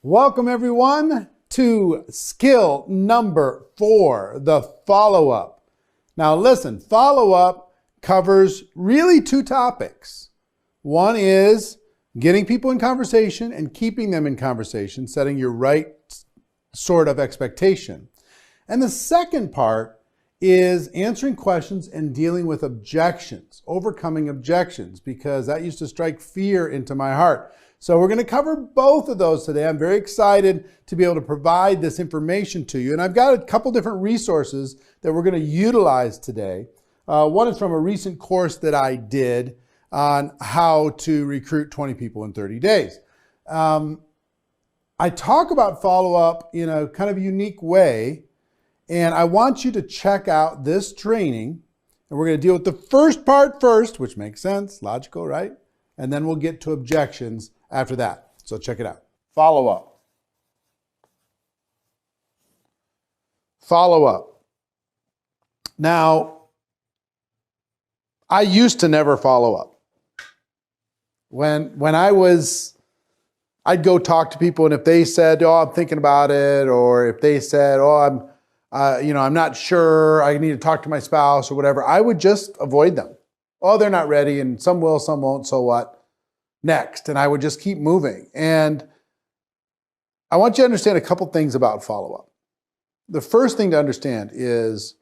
Welcome everyone to skill number 4, the follow-up. Now listen, follow-up covers really 2 topics. One is getting people in conversation and keeping them in conversation, setting your right sort of expectation. And the second part is answering questions and dealing with objections, overcoming objections, because that used to strike fear into my heart. So we're going to cover both of those today. I'm very excited to be able to provide this information to you. And I've got a couple different resources that we're going to utilize today. One is from a recent course that I did on how to recruit 20 people in 30 days. I talk about follow-up in a kind of unique way, and I want you to check out this training. And we're going to deal with the first part first, which makes sense, logical, right? And then we'll get to objections after that. So check it out. Follow-up. Follow-up. Now, I used to never follow up. When I'd go talk to people, and if they said, "Oh, I'm thinking about it," or if they said, "Oh, I'm not sure, I need to talk to my spouse," or whatever, I would just avoid them. "Oh, they're not ready, and some will, some won't, so what? Next." And I would just keep moving. And I want you to understand a couple things about follow-up. The first thing to understand is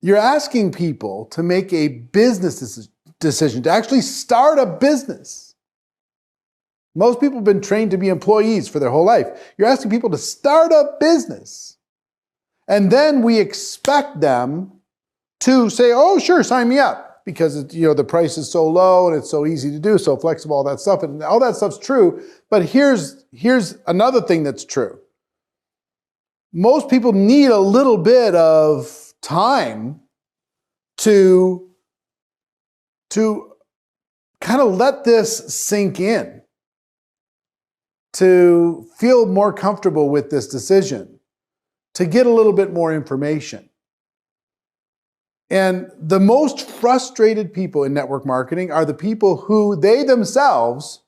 you're asking people to make a business decision, to actually start a business. Most people have been trained to be employees for their whole life. You're asking people to start a business. And then we expect them to say, "Oh, sure, sign me up." Because the price is so low and it's so easy to do, so flexible, all that stuff. And all that stuff's true. But here's another thing that's true. Most people need a little bit of time to kind of let this sink in, to feel more comfortable with this decision, to get a little bit more information. And the most frustrated people in network marketing are the people who they themselves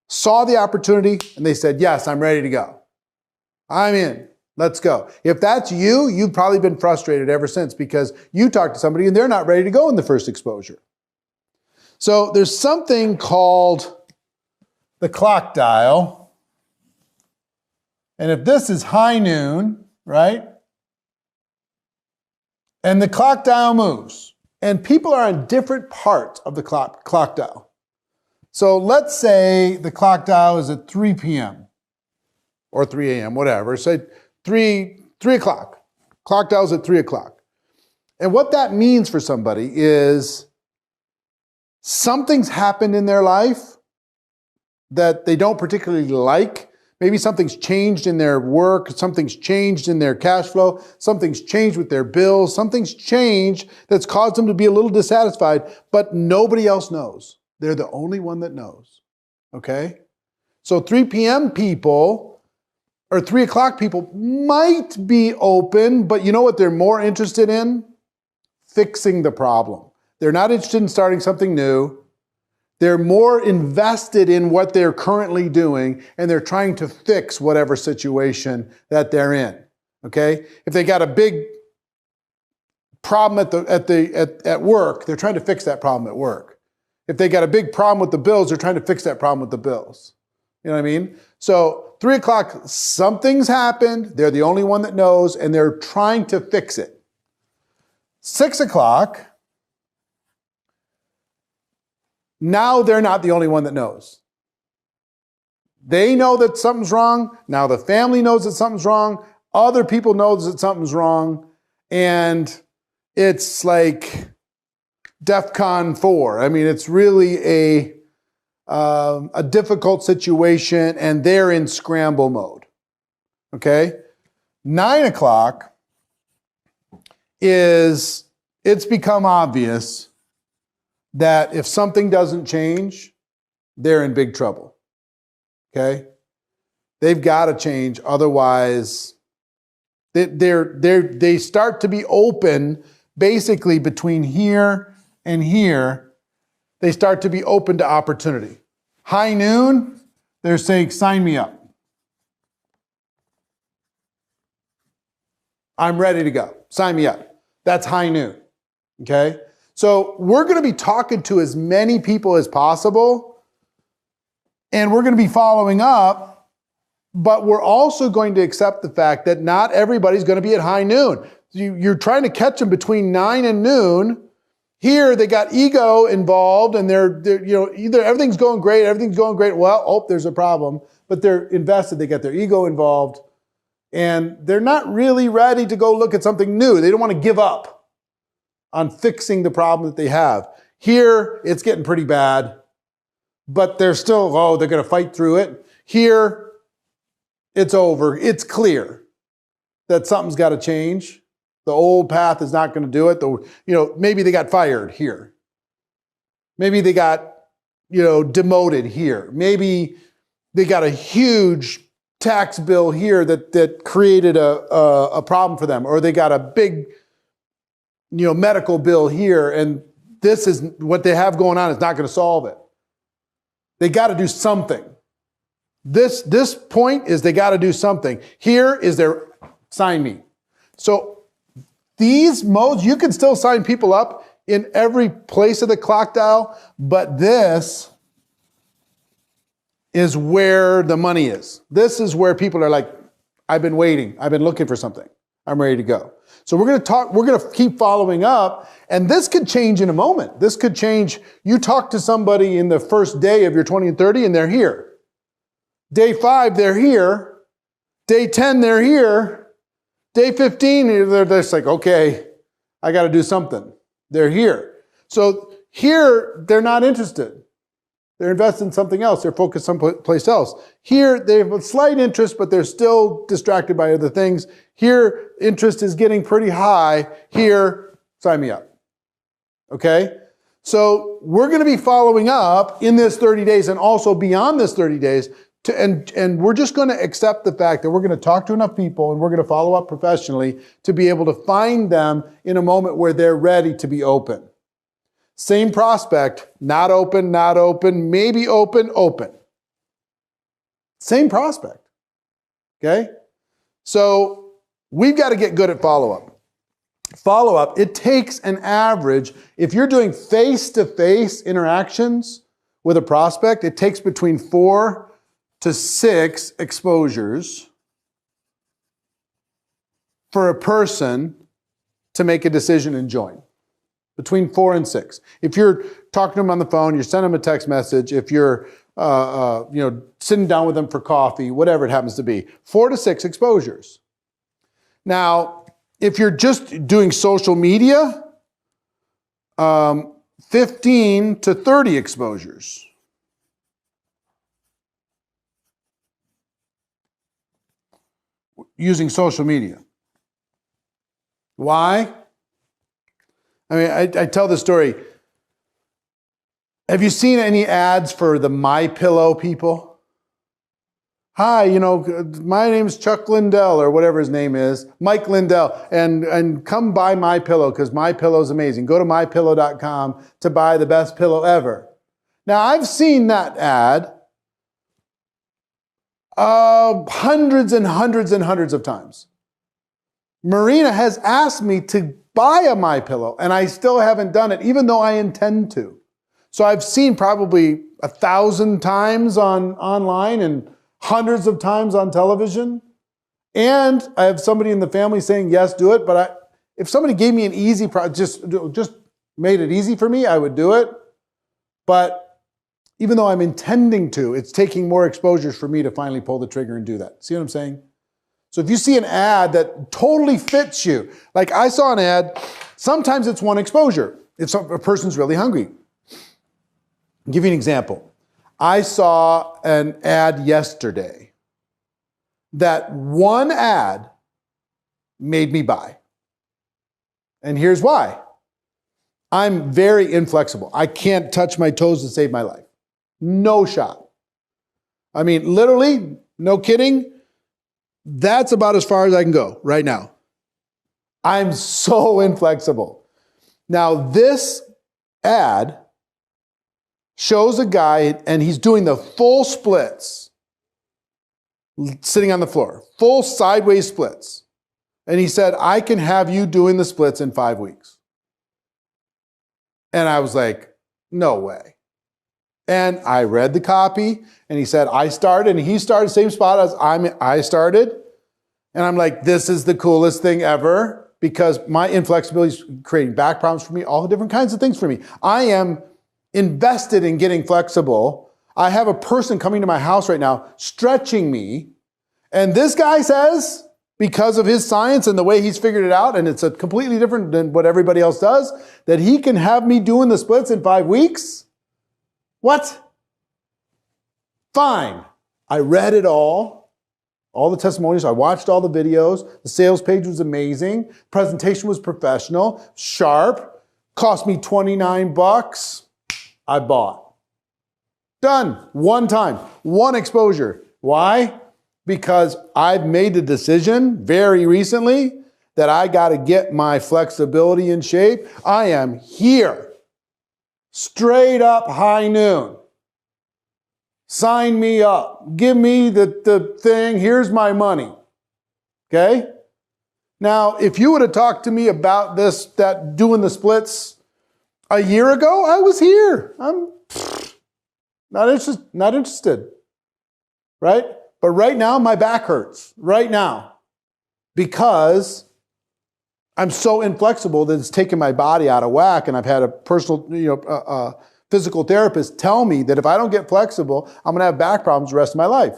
saw the opportunity and they said, "Yes, I'm ready to go. I'm in. Let's go." If that's you, you've probably been frustrated ever since because you talked to somebody and they're not ready to go in the first exposure. So there's something called the clock dial. And if this is high noon, right? And the clock dial moves, and people are on different parts of the clock dial. So let's say the clock dial is at 3 p.m. or 3 a.m., whatever. Say 3 o'clock. Clock dial is at 3 o'clock. And what that means for somebody is something's happened in their life that they don't particularly like. Maybe something's changed in their work, something's changed in their cash flow, something's changed with their bills, something's changed that's caused them to be a little dissatisfied, but nobody else knows. They're the only one that knows, okay? So 3 p.m. people, or 3 o'clock people might be open, but you know what they're more interested in? Fixing the problem. They're not interested in starting something new. They're more invested in what they're currently doing, and they're trying to fix whatever situation that they're in. Okay? If they got a big problem at work, they're trying to fix that problem at work. If they got a big problem with the bills, they're trying to fix that problem with the bills. You know what I mean? So 3 o'clock, something's happened. They're the only one that knows, and they're trying to fix it. 6 o'clock. Now they're not the only one that knows. They know that something's wrong. Now the family knows that something's wrong. Other people know that something's wrong. And it's like DEFCON 4. I mean, it's really a difficult situation, and they're in scramble mode. Okay? 9 o'clock it's become obvious that if something doesn't change, they're in big trouble. Okay? They've got to change, otherwise they start to be open basically between here and here. They start to be open to opportunity. High noon, they're saying, "Sign me up. I'm ready to go. Sign me up. That's high noon. Okay? So we're going to be talking to as many people as possible, and we're going to be following up, but we're also going to accept the fact that not everybody's going to be at high noon. You're trying to catch them between 9 and noon. Here, they got ego involved, and they're either everything's going great, well, oh, there's a problem, but they're invested, they get their ego involved, and they're not really ready to go look at something new. They don't want to give up on fixing the problem that they have. Here, it's getting pretty bad, but they're still, they're going to fight through it. Here, it's over. It's clear that something's got to change. The old path is not going to do it. Maybe they got fired here. Maybe they got, demoted here. Maybe they got a huge tax bill here that created a problem for them, or they got a big, medical bill here, and this is what they have going on is not going to solve it. They got to do something. This point is they got to do something. Here is their sign me. So these modes, you can still sign people up in every place of the clock dial, but this is where the money is. This is where people are like, I've been waiting. I've been looking for something. I'm ready to go. So we're going to keep following up, and this could change in a moment. This could change. You talk to somebody in the first day of your 20 and 30, and they're here. Day 5, they're here. Day 10, they're here. Day 15, they're just like, okay, I got to do something. They're here. So here, they're not interested. They're invested in something else. They're focused someplace else. Here, they have a slight interest, but they're still distracted by other things. Here, interest is getting pretty high. Here, sign me up. Okay? So we're going to be following up in this 30 days and also beyond this 30 days. And we're just going to accept the fact that we're going to talk to enough people and we're going to follow up professionally to be able to find them in a moment where they're ready to be open. Same prospect, not open, maybe open, open. Same prospect. Okay? So we've got to get good at follow-up. Follow-up, it takes an average, if you're doing face-to-face interactions with a prospect, it takes between 4 to 6 exposures for a person to make a decision and join. Between 4 and 6. If you're talking to them on the phone, you're sending them a text message, if you're sitting down with them for coffee, whatever it happens to be, 4 to 6 exposures. Now, if you're just doing social media, 15 to 30 exposures. Using social media. Why? I mean, I tell the story. Have you seen any ads for the MyPillow people? Hi, my name's Chuck Lindell or whatever his name is, Mike Lindell, and come buy MyPillow because MyPillow is amazing. Go to mypillow.com to buy the best pillow ever. Now, I've seen that ad hundreds and hundreds and hundreds of times. Marina has asked me to buy a MyPillow, and I still haven't done it, even though I intend to. So I've seen probably 1,000 times online and hundreds of times on television. And I have somebody in the family saying, yes, do it. But if somebody gave me an easy just made it easy for me, I would do it. But even though I'm intending to, it's taking more exposures for me to finally pull the trigger and do that. See what I'm saying? So if you see an ad that totally fits you, like I saw an ad, sometimes it's one exposure. If a person's really hungry. I'll give you an example. I saw an ad yesterday that one ad made me buy. And here's why. I'm very inflexible. I can't touch my toes to save my life. No shot. I mean, literally, no kidding. That's about as far as I can go right now. I'm so inflexible. Now, this ad shows a guy, and he's doing the full splits, sitting on the floor, full sideways splits. And he said, I can have you doing the splits in 5 weeks. And I was like, no way. And I read the copy, and he said, I started, and he started same spot as I started. And I'm like, this is the coolest thing ever, because my inflexibility is creating back problems for me, all the different kinds of things for me. I am invested in getting flexible. I have a person coming to my house right now stretching me. And this guy says, because of his science and the way he's figured it out, and it's a completely different than what everybody else does, that he can have me doing the splits in 5 weeks? What? Fine. I read it all the testimonials. I watched all the videos. The sales page was amazing. Presentation was professional, sharp, cost me 29 bucks. I bought. Done. One time, one exposure. Why? Because I've made the decision very recently that I got to get my flexibility in shape. I am here. Straight up high noon. Sign me up. Give me the thing. Here's my money. Okay? Now, if you would have talked to me about that doing the splits a year ago, I was here. I'm not interested. Right? But right now, my back hurts. Right now. Because I'm so inflexible that it's taken my body out of whack, and I've had a personal, physical therapist tell me that if I don't get flexible, I'm going to have back problems the rest of my life.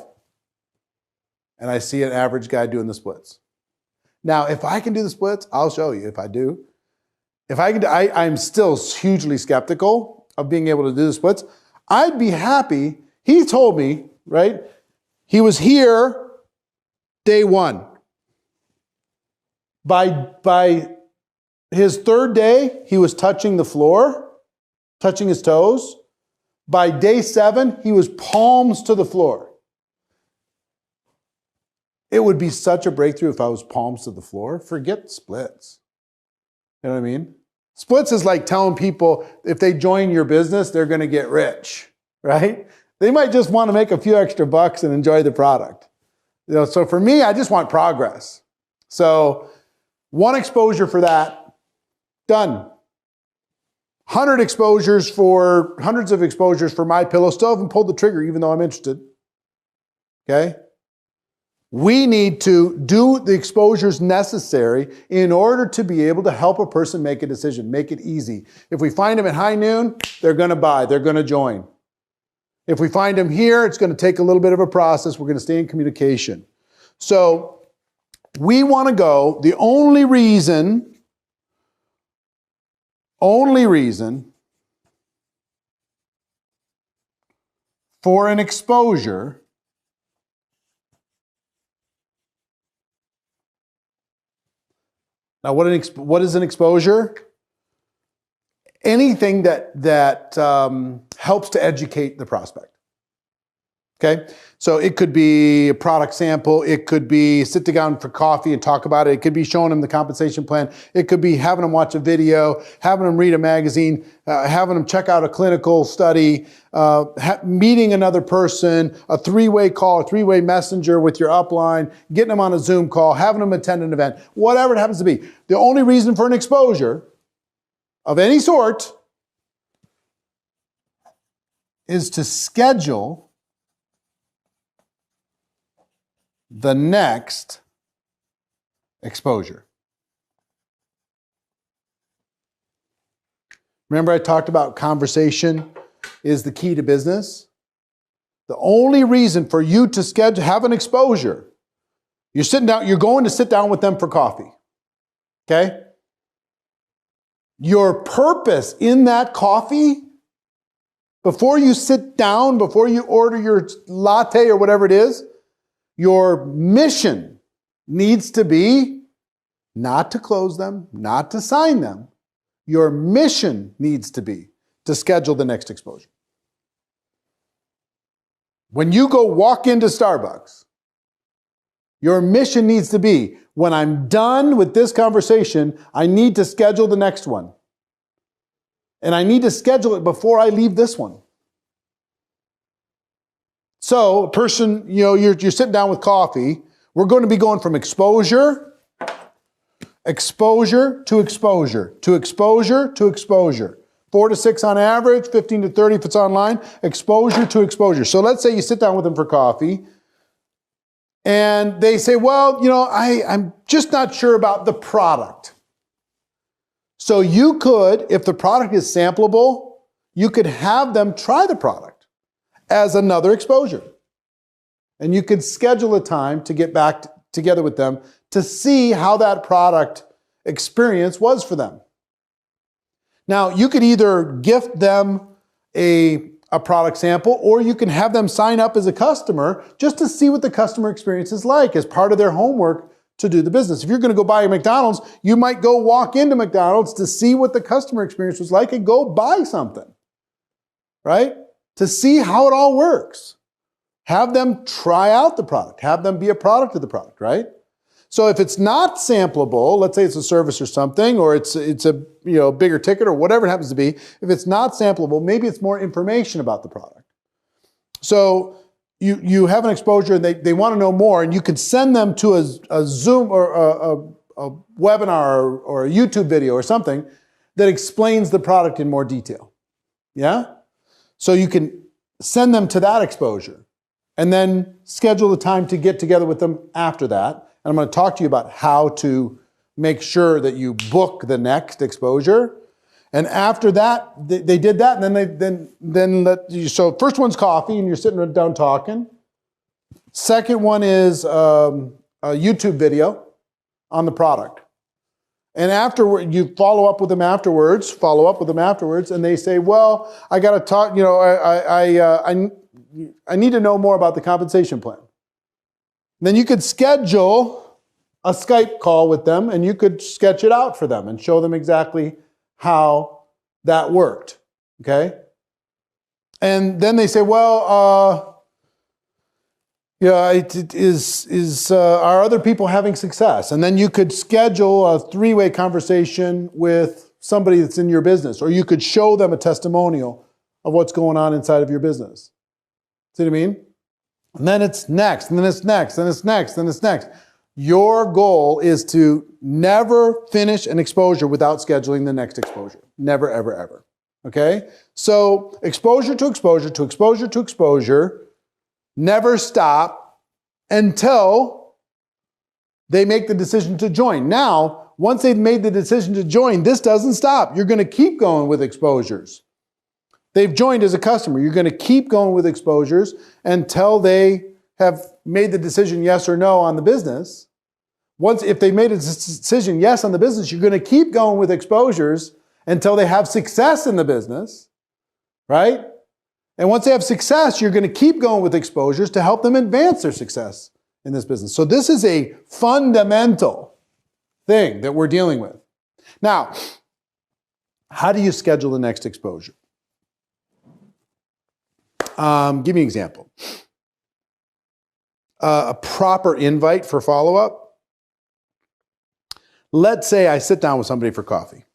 And I see an average guy doing the splits. Now, if I can do the splits, I'll show you if I do. If I can, I'm still hugely skeptical of being able to do the splits. I'd be happy. He told me, right? He was here day one. By his third day, he was touching the floor, touching his toes. By day 7, he was palms to the floor. It would be such a breakthrough if I was palms to the floor. Forget splits. You know what I mean? Splits is like telling people if they join your business, they're going to get rich, right? They might just want to make a few extra bucks and enjoy the product. So for me, I just want progress. So one exposure for that, done. Hundreds of exposures for my pillow. Still haven't pulled the trigger, even though I'm interested. Okay? We need to do the exposures necessary in order to be able to help a person make a decision, make it easy. If we find them at high noon, they're going to buy, they're going to join. If we find them here, it's going to take a little bit of a process. We're going to stay in communication. So we want to go, the only reason for an exposure now, what is an exposure? Anything that helps to educate the prospect. Okay? So it could be a product sample. It could be sit down for coffee and talk about it. It could be showing them the compensation plan. It could be having them watch a video, having them read a magazine, having them check out a clinical study, meeting another person, a 3-way call, a 3-way messenger with your upline, getting them on a Zoom call, having them attend an event, whatever it happens to be. The only reason for an exposure of any sort is to schedule the next exposure. Remember I talked about conversation is the key to business? The only reason for you to have an exposure, you're going to sit down with them for coffee. Okay? Your purpose in that coffee, before you sit down, before you order your latte or whatever it is, your mission needs to be not to close them, not to sign them. Your mission needs to be to schedule the next exposure. When you go walk into Starbucks, your mission needs to be, when I'm done with this conversation, I need to schedule the next one. And I need to schedule it before I leave this one. So, a person, you're sitting down with coffee. We're going to be going from exposure exposure to exposure to exposure to exposure. 4 to 6 on average, 15 to 30 if it's online, exposure to exposure. So let's say you sit down with them for coffee and they say, well, you know, I'm just not sure about the product. So you could, if the product is sampleable, you could have them try the product as another exposure. And you could schedule a time to get back together with them to see how that product experience was for them. Now, you could either gift them a product sample, or you can have them sign up as a customer just to see what the customer experience is like as part of their homework to do the business. If you're going to go buy a McDonald's, you might go walk into McDonald's to see what the customer experience was like and go buy something, right? To see how it all works. Have them try out the product. Have them be a product of the product, right? So if it's not sampleable, let's say it's a service or something, or it's a bigger ticket or whatever it happens to be, if it's not sampleable, maybe it's more information about the product. So you have an exposure and they want to know more, and you could send them to a Zoom or a webinar or a YouTube video or something that explains the product in more detail. Yeah? So you can send them to that exposure and then schedule the time to get together with them after that. And I'm going to talk to you about how to make sure that you book the next exposure. And after that, they did that, and then so first one's coffee, and you're sitting down talking. Second one is a YouTube video on the product. And afterward, you follow up with them afterwards, and they say, well, I got to talk, I need to know more about the compensation plan. Then you could schedule a Skype call with them, and you could sketch it out for them and show them exactly how that worked, okay? And then they say, well, are other people having success? And then you could schedule a 3-way conversation with somebody that's in your business, or you could show them a testimonial of what's going on inside of your business. See what I mean? And then it's next, and then it's next, and it's next, and it's next. Your goal is to never finish an exposure without scheduling the next exposure. Never, ever, ever. Okay? So exposure to exposure to exposure to exposure, never stop until they make the decision to join. Now, once they've made the decision to join, this doesn't stop. You're going to keep going with exposures. They've joined as a customer. You're going to keep going with exposures until they have made the decision yes or no on the business. If they made a decision yes on the business, you're going to keep going with exposures until they have success in the business, right? And once they have success, you're going to keep going with exposures to help them advance their success in this business. So this is a fundamental thing that we're dealing with. Now, how do you schedule the next exposure? Give me an example. A proper invite for follow-up. Let's say I sit down with somebody for coffee.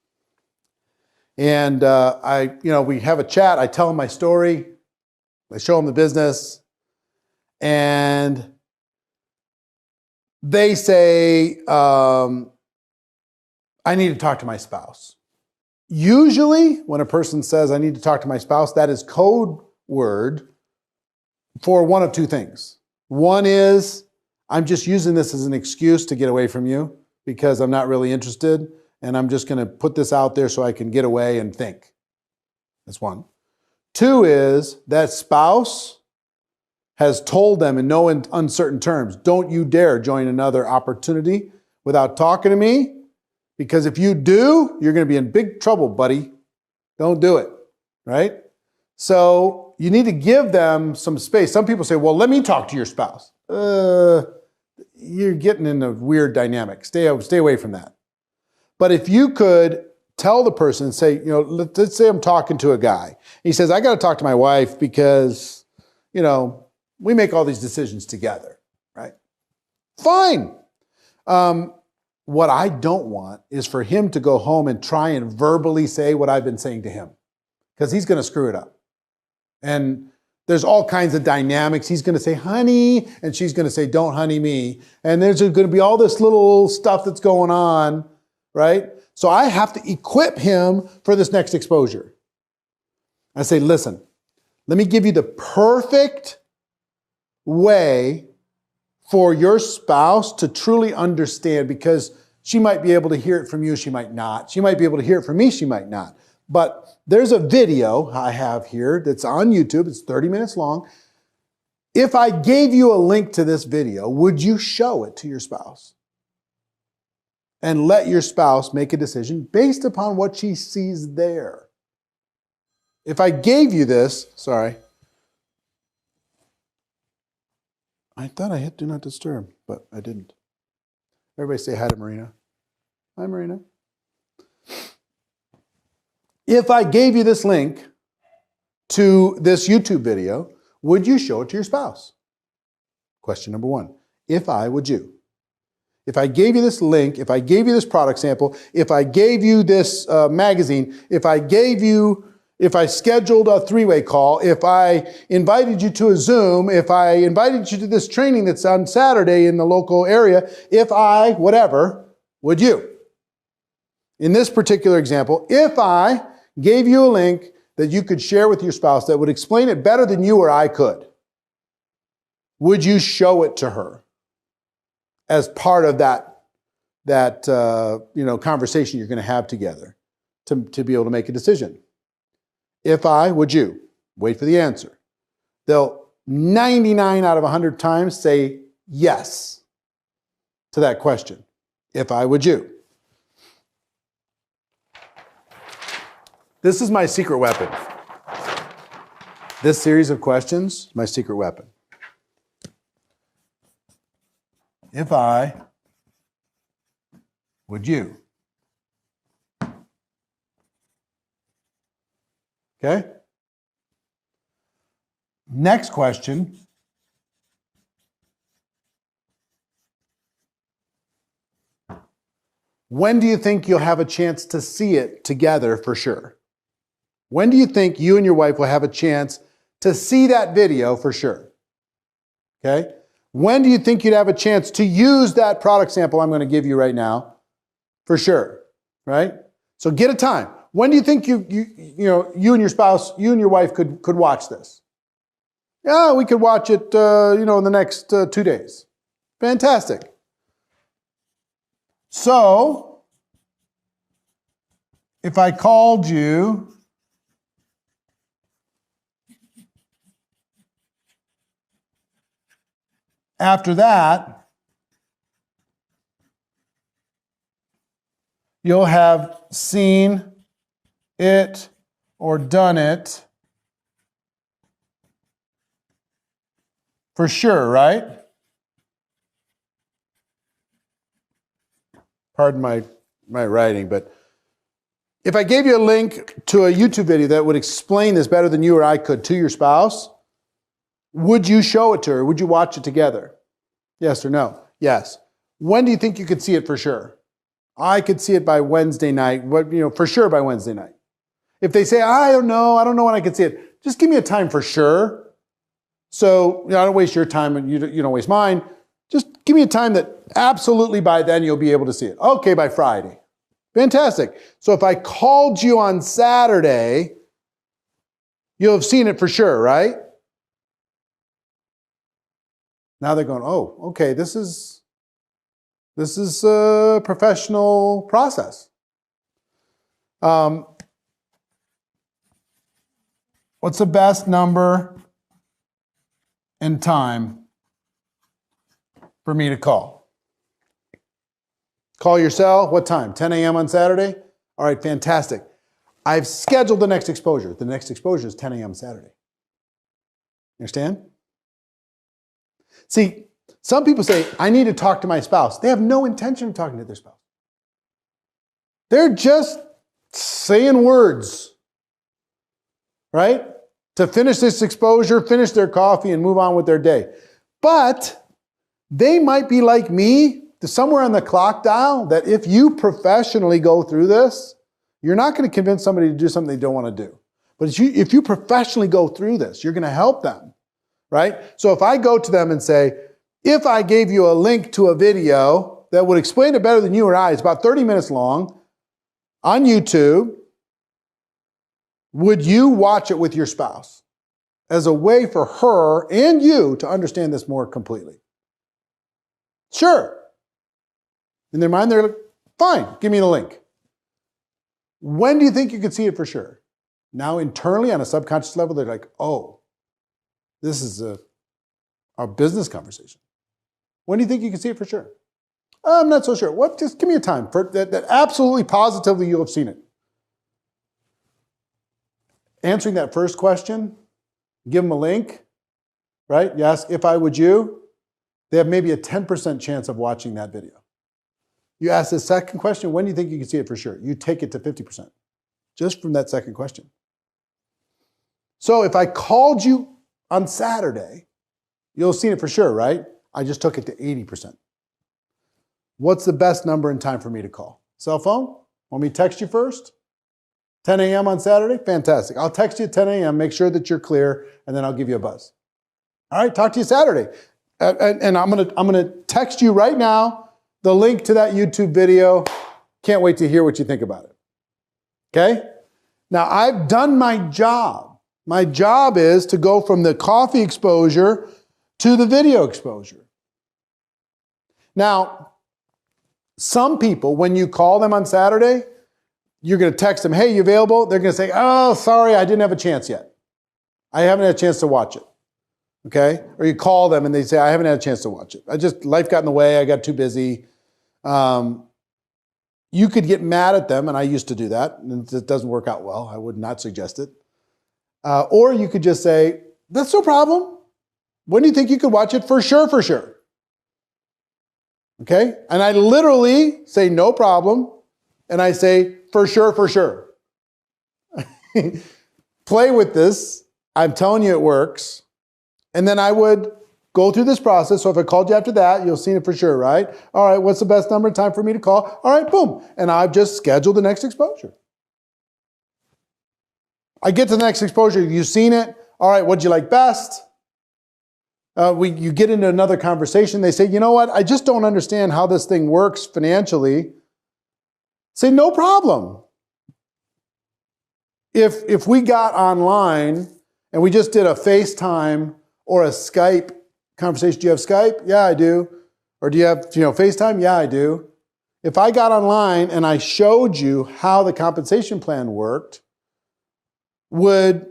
And we have a chat. I tell them my story. I show them the business. And they say, I need to talk to my spouse. Usually, when a person says, I need to talk to my spouse, that is code word for one of two things. One is, I'm just using this as an excuse to get away from you because I'm not really interested, and I'm just going to put this out there so I can get away and think. That's one. Two is, that spouse has told them in no uncertain terms, don't you dare join another opportunity without talking to me, because if you do, you're going to be in big trouble, buddy. Don't do it, right? So you need to give them some space. Some people say, well, let me talk to your spouse. You're getting in a weird dynamic. Stay away from that. But if you could tell the person, say, let's say I'm talking to a guy. He says, I got to talk to my wife because, we make all these decisions together, right? Fine. What I don't want is for him to go home and try and verbally say what I've been saying to him, because he's going to screw it up. And there's all kinds of dynamics. He's going to say, honey, and she's going to say, don't honey me. And there's going to be all this little stuff that's going on right? So I have to equip him for this next exposure. I say, listen, let me give you the perfect way for your spouse to truly understand, because she might be able to hear it from you, she might not. She might be able to hear it from me, she might not. But there's a video I have here that's on YouTube. It's 30 minutes long. If I gave you a link to this video, would you show it to your spouse? And let your spouse make a decision based upon what she sees there. If I gave you this, sorry. I thought I hit do not disturb, but I didn't. Everybody say hi to Marina. Hi, Marina. If I gave you this link to this YouTube video, would you show it to your spouse? Question number one. If I, would you? If I gave you this link, if I gave you this product sample, if I gave you this magazine, if I scheduled a three-way call, if I invited you to a Zoom, if I invited you to this training that's on Saturday in the local area, if I, whatever, would you? In this particular example, if I gave you a link that you could share with your spouse that would explain it better than you or I could, would you show it to her as part of that conversation you're going to have together to be able to make a decision? If I, would you? Wait for the answer. They'll 99 out of 100 times say yes to that question. If I, would you? This is my secret weapon. This series of questions, my secret weapon. If I, would you? Okay? Next question. When do you think you'll have a chance to see it together for sure? When do you think you and your wife will have a chance to see that video for sure? Okay? When do you think you'd have a chance to use that product sample I'm going to give you right now for sure? Right? So get a time. When do you think you and your spouse, you and your wife could watch this? Yeah, we could watch it, in the next 2 days. Fantastic. So, if I called you after that, you'll have seen it or done it for sure, right? Pardon my writing, but if I gave you a link to a YouTube video that would explain this better than you or I could to your spouse, would you show it to her? Would you watch it together? Yes or no? Yes. When do you think you could see it for sure? I could see it by Wednesday night, for sure by Wednesday night. If they say, I don't know when I could see it, just give me a time for sure. So I don't waste your time and you don't waste mine. Just give me a time that absolutely by then you'll be able to see it. Okay, by Friday. Fantastic. So if I called you on Saturday, you'll have seen it for sure, right? Now they're going, oh, okay, this is a professional process. What's the best number and time for me to call? Call your cell. What time? 10 a.m. on Saturday? All right, fantastic. I've scheduled the next exposure. The next exposure is 10 a.m. Saturday. You understand? See, some people say, I need to talk to my spouse. They have no intention of talking to their spouse. They're just saying words, right? To finish this exposure, finish their coffee, and move on with their day. But they might be like me, somewhere on the clock dial, that if you professionally go through this, you're not going to convince somebody to do something they don't want to do. But if you professionally go through this, you're going to help them, right? So if I go to them and say, if I gave you a link to a video that would explain it better than you or I. It's about 30 minutes long on YouTube. Would you watch it with your spouse as a way for her and you to understand this more completely? Sure. In their mind, they're like, fine, give me the link. When do you think you could see it for sure? Now, internally, on a subconscious level, they're like, oh, this is a business conversation. When do you think you can see it for sure? I'm not so sure. What? Just give me a time for that absolutely positively you'll have seen it. Answering that first question, give them a link, right? You ask, if I would you, they have maybe a 10% chance of watching that video. You ask the second question, when do you think you can see it for sure? You take it to 50%, just from that second question. So if I called you on Saturday, you'll have seen it for sure, right? I just took it to 80%. What's the best number and time for me to call? Cell phone? Want me to text you first? 10 a.m. on Saturday? Fantastic. I'll text you at 10 a.m., make sure that you're clear, and then I'll give you a buzz. All right, talk to you Saturday. And I'm gonna text you right now the link to that YouTube video. Can't wait to hear what you think about it. Okay? Now, I've done my job. My job is to go from the coffee exposure to the video exposure. Now, some people, when you call them on Saturday, you're going to text them, hey, you available? They're going to say, oh, sorry, I didn't have a chance yet. I haven't had a chance to watch it. Okay? Or you call them and they say, I haven't had a chance to watch it. Life got in the way. I got too busy. You could get mad at them, and I used to do that, and it doesn't work out well. I would not suggest it. Or you could just say, that's no problem. When do you think you could watch it? For sure, for sure. Okay? And I literally say, no problem. And I say, for sure, for sure. Play with this. I'm telling you it works. And then I would go through this process. So if I called you after that, you'll see it for sure, right? All right, what's the best number and time for me to call? All right, boom. And I've just scheduled the next exposure. I get to the next exposure. You've seen it. All right, what'd you like best? You get into another conversation. They say, you know what? I just don't understand how this thing works financially. Say, no problem. If we got online and we just did a FaceTime or a Skype conversation, do you have Skype? Yeah, I do. Or do you have FaceTime? Yeah, I do. If I got online and I showed you how the compensation plan worked, would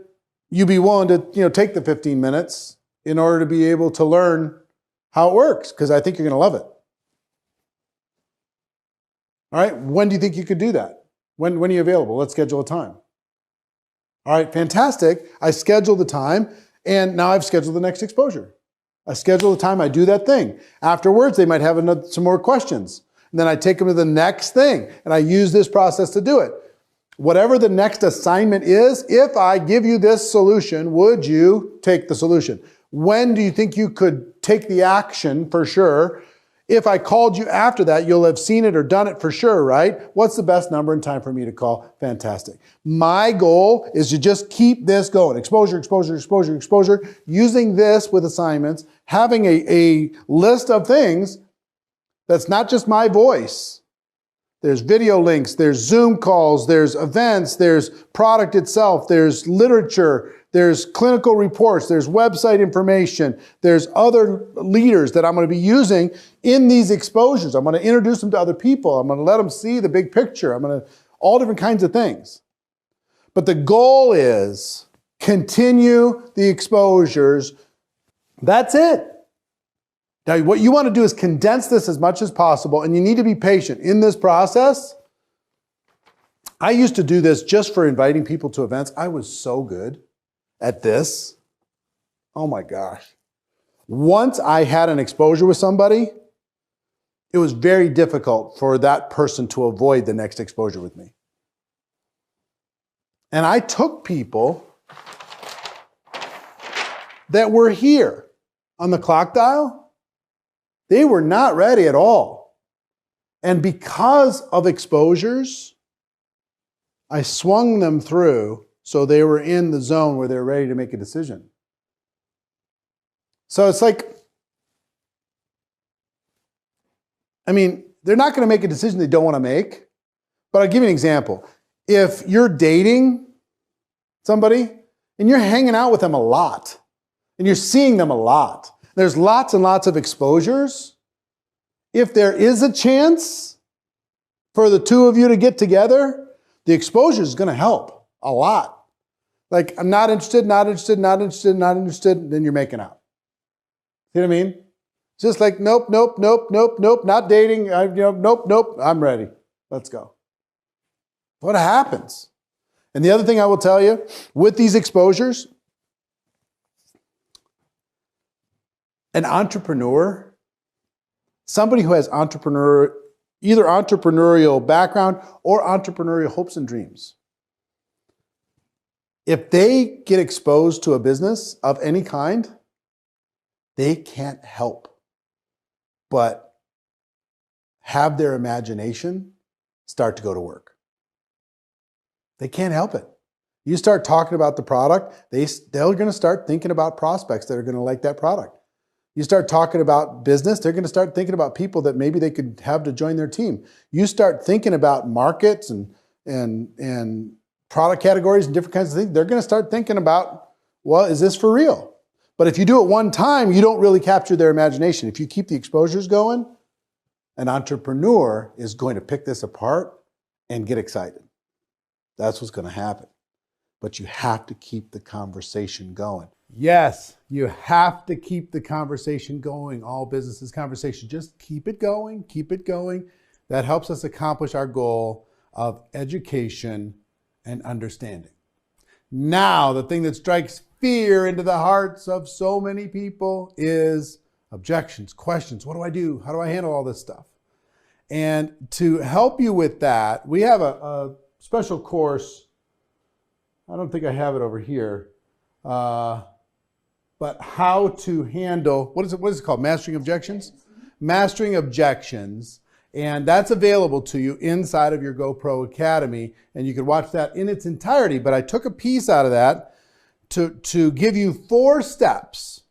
you be willing to take the 15 minutes in order to be able to learn how it works? Because I think you're going to love it. All right, when do you think you could do that? When are you available? Let's schedule a time. All right, fantastic. I schedule the time, and now I've scheduled the next exposure. I schedule the time, I do that thing. Afterwards, they might have some more questions. And then I take them to the next thing, and I use this process to do it. Whatever the next assignment is, if I give you this solution, would you take the solution? When do you think you could take the action for sure? If I called you after that, you'll have seen it or done it for sure, right? What's the best number and time for me to call? Fantastic. My goal is to just keep this going. Exposure, exposure, exposure, exposure. Using this with assignments, having a list of things that's not just my voice. There's video links, there's Zoom calls, there's events, there's product itself, there's literature, there's clinical reports, there's website information, there's other leaders that I'm going to be using in these exposures. I'm going to introduce them to other people. I'm going to let them see the big picture. All different kinds of things. But the goal is continue the exposures. That's it. Now, what you want to do is condense this as much as possible, and you need to be patient in this process. I used to do this just for inviting people to events. I was so good at this. Oh my gosh. Once I had an exposure with somebody, it was very difficult for that person to avoid the next exposure with me. And I took people that were here on the clock dial. They were not ready at all. And because of exposures, I swung them through so they were in the zone where they're ready to make a decision. So it's like, they're not going to make a decision they don't want to make. But I'll give you an example. If you're dating somebody and you're hanging out with them a lot and you're seeing them a lot, there's lots and lots of exposures. If there is a chance for the two of you to get together, the exposure is going to help a lot. Like, I'm not interested, not interested, not interested, not interested, then you're making out. See what I mean? Just like, nope, nope, nope, nope, nope, not dating, nope, nope, I'm ready. Let's go. What happens? And the other thing I will tell you, with these exposures, an entrepreneur, somebody who has either entrepreneurial background or entrepreneurial hopes and dreams, if they get exposed to a business of any kind, they can't help but have their imagination start to go to work. They can't help it. You start talking about the product, they're going to start thinking about prospects that are going to like that product. You start talking about business, they're going to start thinking about people that maybe they could have to join their team. You start thinking about markets and product categories and different kinds of things, they're going to start thinking about, well, is this for real? But if you do it one time, you don't really capture their imagination. If you keep the exposures going, an entrepreneur is going to pick this apart and get excited. That's what's going to happen. But you have to keep the conversation going. Yes, you have to keep the conversation going. All businesses conversation. Just keep it going, keep it going. That helps us accomplish our goal of education and understanding. Now, the thing that strikes fear into the hearts of so many people is objections, questions. What do I do? How do I handle all this stuff? And to help you with that, we have a special course. I don't think I have it over here. But how to handle, what is it called? Mastering Objections? Mastering Objections. And that's available to you inside of your GoPro Academy. And you can watch that in its entirety. But I took a piece out of that to give you 4 steps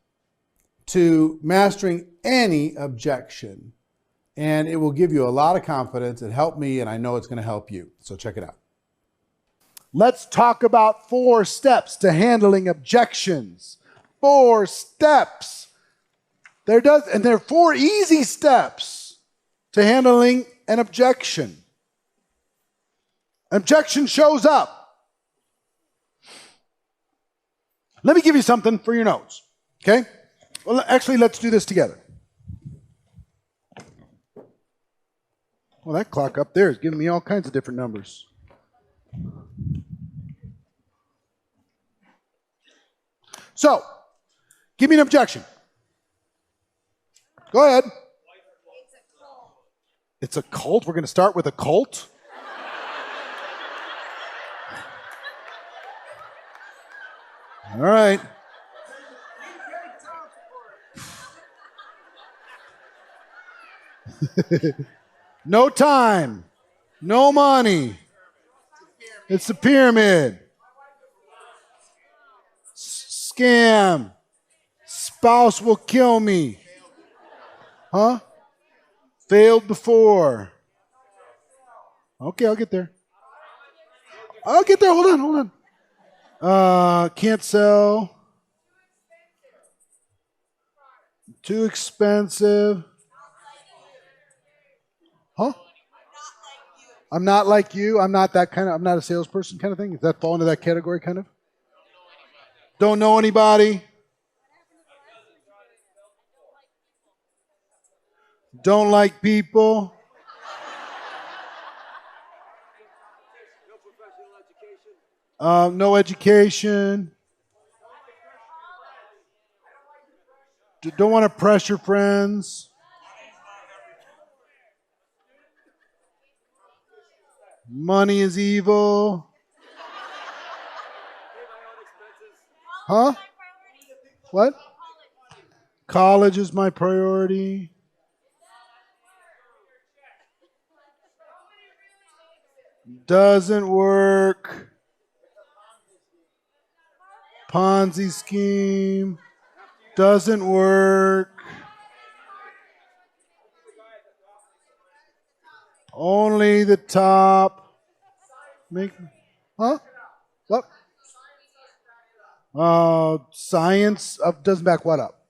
to mastering any objection. And it will give you a lot of confidence. It helped me, and I know it's going to help you. So check it out. Let's talk about 4 steps to handling objections. 4 steps. There are 4 easy steps to handling an objection. Objection shows up. Let me give you something for your notes, okay? Well, actually, let's do this together. Well, that clock up there is giving me all kinds of different numbers. So, give me an objection. Go ahead. It's a cult? We're going to start with a cult? All right. No time. No money. It's a pyramid. Scam. Spouse will kill me. Huh? Failed before. Okay, I'll get there. Hold on. Can't sell. Too expensive. Huh? I'm not like you. I'm not that kind of, I'm not a salesperson kind of thing. Does that fall into that category kind of? Don't know anybody. Don't like people. No education. Don't want to pressure friends. Money is evil. Huh? What? College is my priority. Doesn't work. Ponzi scheme. Doesn't work. Only the top make, huh? What? Science doesn't back what up?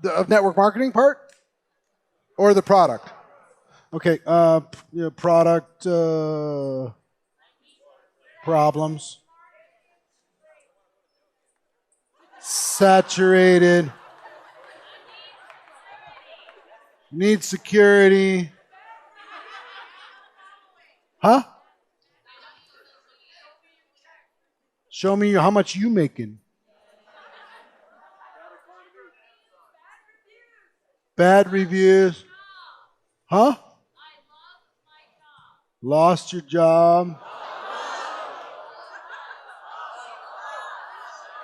The of network marketing part? Or the product? Okay, product problems. Saturated. Need security. Huh? Show me how much you making. Bad reviews. Huh? Lost your job.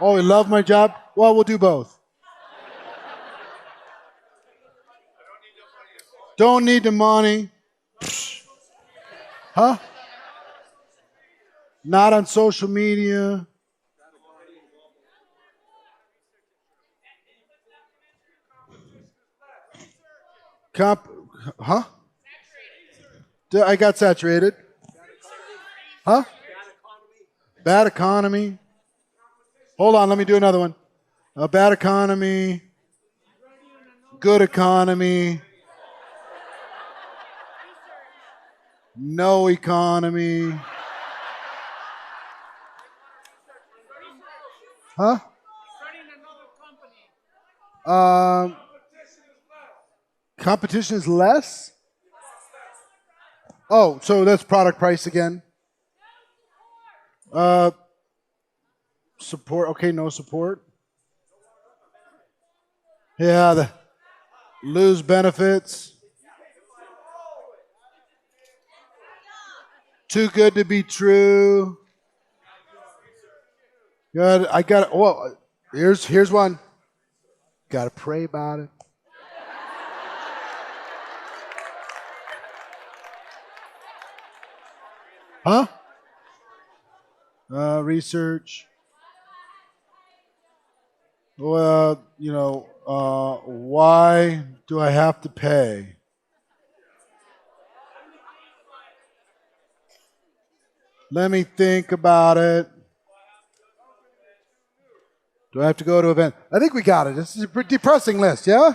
Oh, you love my job? Well, we'll do both. Don't need the money. Huh? Not on social media. Huh? I got saturated. Huh? Bad economy. Hold on, let me do another one. Bad economy. Good economy. No economy. Huh? Competition is less? Oh, so that's product price again. Support. Okay, no support. Yeah, lose benefits. Too good to be true. Good. I got. Well, here's one. Got to pray about it. Huh? Research. Well, why do I have to pay? Let me think about it. Do I have to go to an event? I think we got it. This is a pretty depressing list, yeah?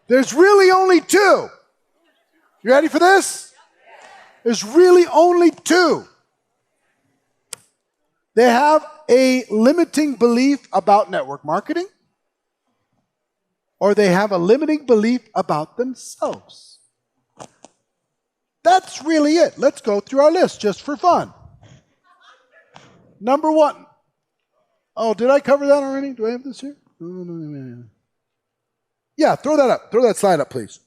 There's really only two. You ready for this? There's really only two. They have a limiting belief about network marketing, or they have a limiting belief about themselves. That's really it. Let's go through our list just for fun. Number one. Oh, did I cover that already? Do I have this here? Yeah, throw that up. Throw that slide up, please.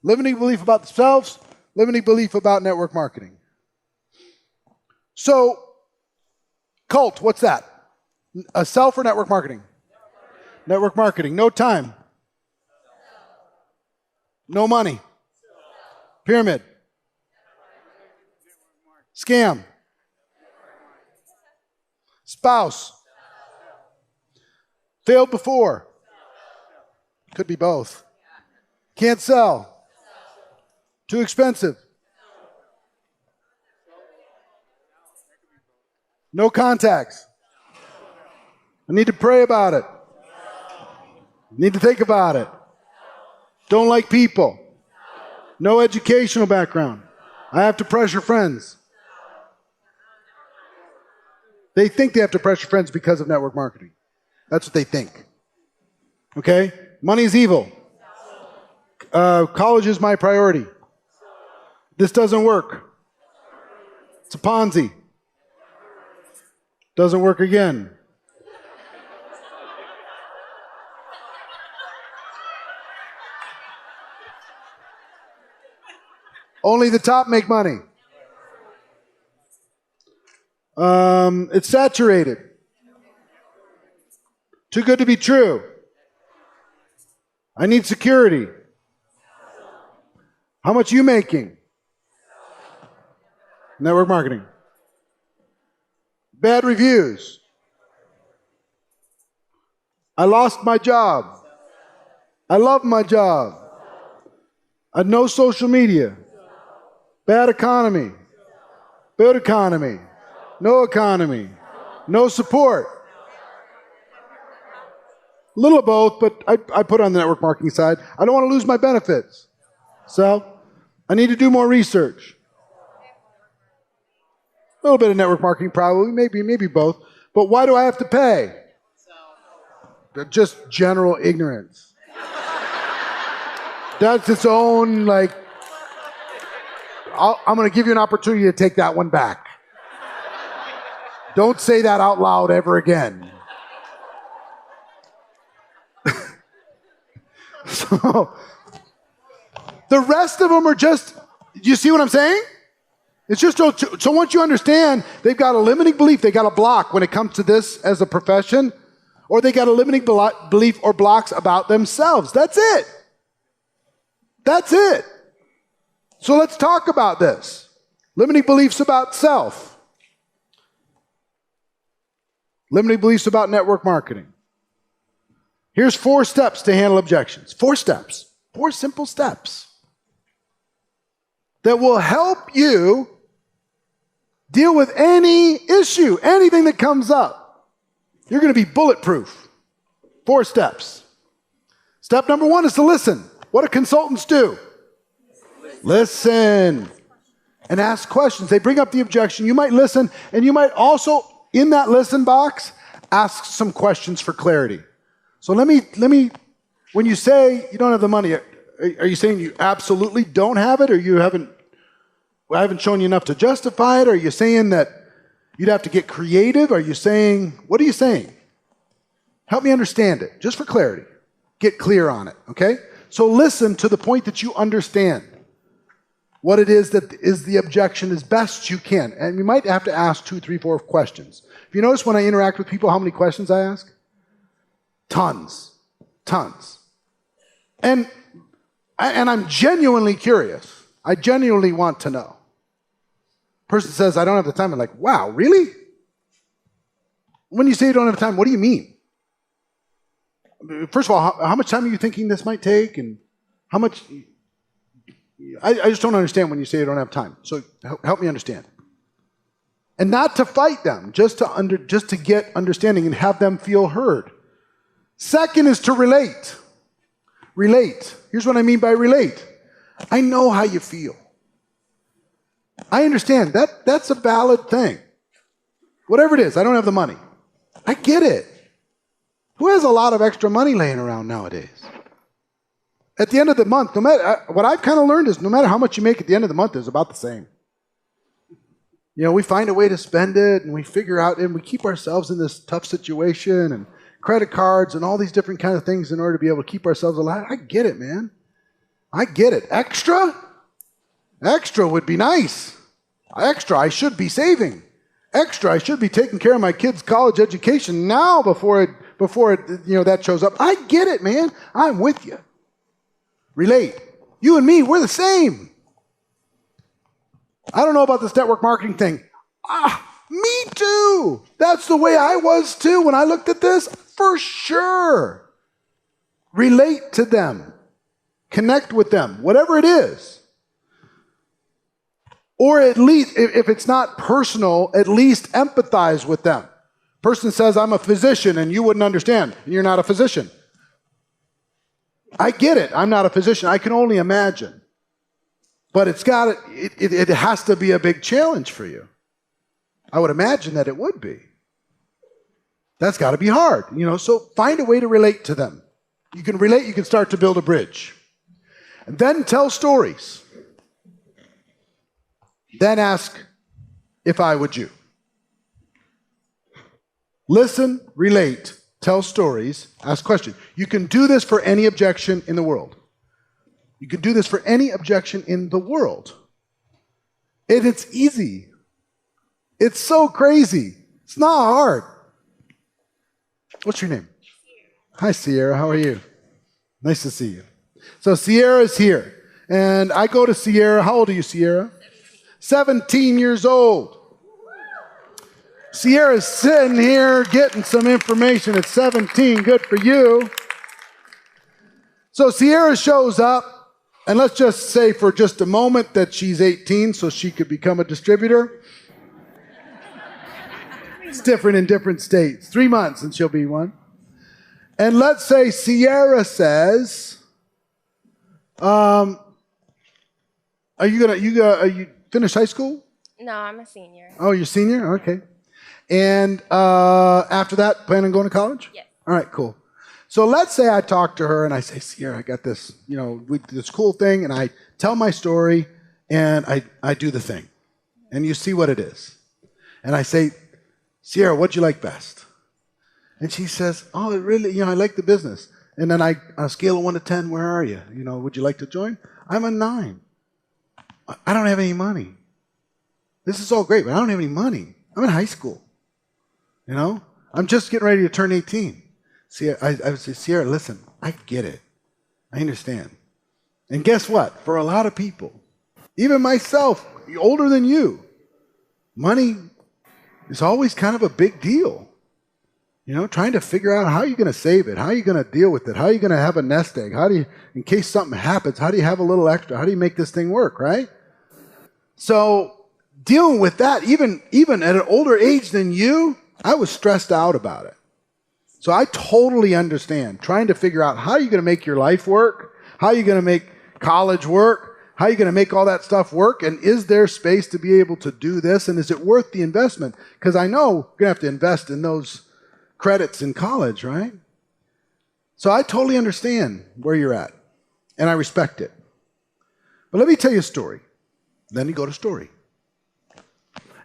Limiting belief about themselves, limiting belief about network marketing. So, cult, what's that? A self or network marketing? Network marketing. No time. No money. Pyramid. Scam. Spouse. Failed before. Could be both. Can't sell. Too expensive. No contacts. I need to pray about it. Need to think about it. Don't like people. No educational background. I have to pressure friends. They think they have to pressure friends because of network marketing. That's what they think. Okay? Money is evil. College is my priority. This doesn't work. It's a Ponzi. Doesn't work again. Only the top make money. It's saturated. Too good to be true. I need security. How much you making? Network marketing. Bad reviews. I lost my job. I love my job. No social media. Bad economy. Good economy. No economy. No support. A little of both, but I put on the network marketing side. I don't want to lose my benefits. So I need to do more research. A little bit of network marketing probably, maybe both. But why do I have to pay? Just general ignorance. That's its own, like, I'm going to give you an opportunity to take that one back. Don't say that out loud ever again. So, the rest of them are just, you see what I'm saying? It's just so once you understand, they've got a limiting belief, they got a block when it comes to this as a profession, or they got a limiting belief or blocks about themselves. That's it. That's it. So let's talk about this. Limiting beliefs about self. Limiting beliefs about network marketing. Here's 4 steps to handle objections. 4 steps. 4 simple steps that will help you deal with any issue, anything that comes up. You're going to be bulletproof. 4 steps. Step number 1 is to listen. What do consultants do? Listen and ask questions. They bring up the objection. You might listen, and you might also, in that listen box, ask some questions for clarity. So let me, when you say you don't have the money, are you saying you absolutely don't have it, or I haven't shown you enough to justify it? Or are you saying that you'd have to get creative? Are you saying, what are you saying? Help me understand it, just for clarity. Get clear on it, okay? So listen to the point that you understand what it is that is the objection as best you can. And you might have to ask 2, 3, 4 questions. If you notice when I interact with people, how many questions I ask? Tons. And I'm genuinely curious. I genuinely want to know. Person says, I don't have the time. I'm like, wow, really? When you say you don't have time, what do you mean? First of all, how much time are you thinking this might take? And how much? I just don't understand when you say you don't have time. So help me understand. And not to fight them, just to get understanding and have them feel heard. Second is to relate. Relate. Here's what I mean by relate. I know how you feel. I understand. That's a valid thing. Whatever it is, I don't have the money. I get it. Who has a lot of extra money laying around nowadays? At the end of the month, what I've kind of learned is no matter how much you make at the end of the month, it's about the same. You know, we find a way to spend it, and we figure out, and we keep ourselves in this tough situation, and credit cards, and all these different kind of things in order to be able to keep ourselves alive. I get it, man. I get it. Extra? Extra would be nice. Extra, I should be saving. Extra, I should be taking care of my kids' college education now before that shows up. I get it, man. I'm with you. Relate. You and me, we're the same. I don't know about this network marketing thing. Me too. That's the way I was too when I looked at this, for sure. Relate to them. Connect with them, whatever it is. Or at least, if it's not personal, at least empathize with them. Person says, I'm a physician, and you wouldn't understand. You're not a physician. I get it. I'm not a physician. I can only imagine. But it has to be a big challenge for you. I would imagine that it would be. That's got to be hard. So find a way to relate to them. You can relate, you can start to build a bridge. And then tell stories. Then ask, if I would you. Listen, relate, tell stories, ask questions. You can do this for any objection in the world. You can do this for any objection in the world. And it's easy. It's so crazy. It's not hard. What's your name? Hi, Sierra. How are you? Nice to see you. So Sierra's here. And I go to Sierra. How old are you, Sierra? 17 years old. Sierra's sitting here getting some information at 17. Good for you. So Sierra shows up, and let's just say for just a moment that she's 18 so she could become a distributor. It's different in different states. 3 months and she'll be one. And let's say Sierra says, are you finish high school? No, I'm a senior. Oh, you're a senior? Okay. And after that, plan on going to college? Yes. All right, cool. So let's say I talk to her and I say, Sierra, I got this, this cool thing, and I tell my story and I do the thing. And you see what it is. And I say, Sierra, what'd you like best? And she says, oh, it really, I like the business. And then on a scale of 1 to 10, where are you? Would you like to join? I'm a 9. I don't have any money. This is all great, but I don't have any money. I'm in high school. I'm just getting ready to turn 18. Sierra, I would say, Sierra, listen, I get it. I understand. And guess what? For a lot of people, even myself, older than you, money is always kind of a big deal. Trying to figure out how you're going to save it, how you're going to deal with it, how you're going to have a nest egg, in case something happens, how do you have a little extra? How do you make this thing work, right? So dealing with that, even at an older age than you, I was stressed out about it. So I totally understand trying to figure out how you're going to make your life work, how you're going to make college work, how you're going to make all that stuff work, and is there space to be able to do this, and is it worth the investment? Because I know you're going to have to invest in those credits in college, right? So I totally understand where you're at, and I respect it. But let me tell you a story. Then you go to story.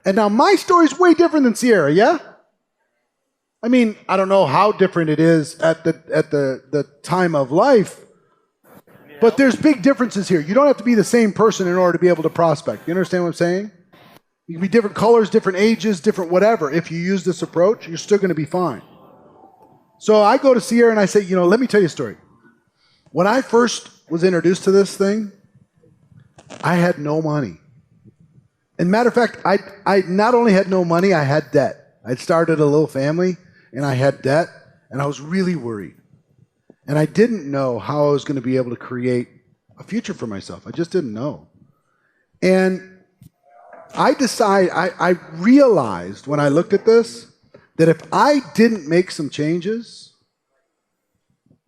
And now my story is way different than Sierra, yeah? I mean, I don't know how different it is at the time of life, but there's big differences here. You don't have to be the same person in order to be able to prospect. You understand what I'm saying? You can be different colors, different ages, different whatever. If you use this approach, you're still going to be fine. So I go to Sierra and I say, let me tell you a story. When I first was introduced to this thing, I had no money. And matter of fact, I not only had no money, I had debt. I'd started a little family and I had debt, and I was really worried. And I didn't know how I was going to be able to create a future for myself. I just didn't know. And I realized when I looked at this that if I didn't make some changes,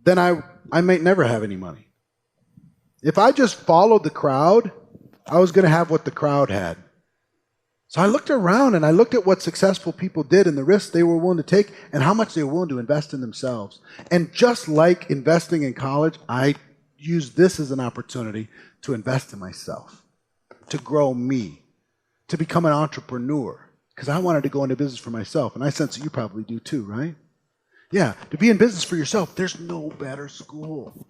then I might never have any money. If I just followed the crowd, I was going to have what the crowd had. So I looked around and I looked at what successful people did and the risks they were willing to take and how much they were willing to invest in themselves. And just like investing in college, I used this as an opportunity to invest in myself, to grow me, to become an entrepreneur, because I wanted to go into business for myself. And I sense that you probably do too, right? Yeah, to be in business for yourself, there's no better school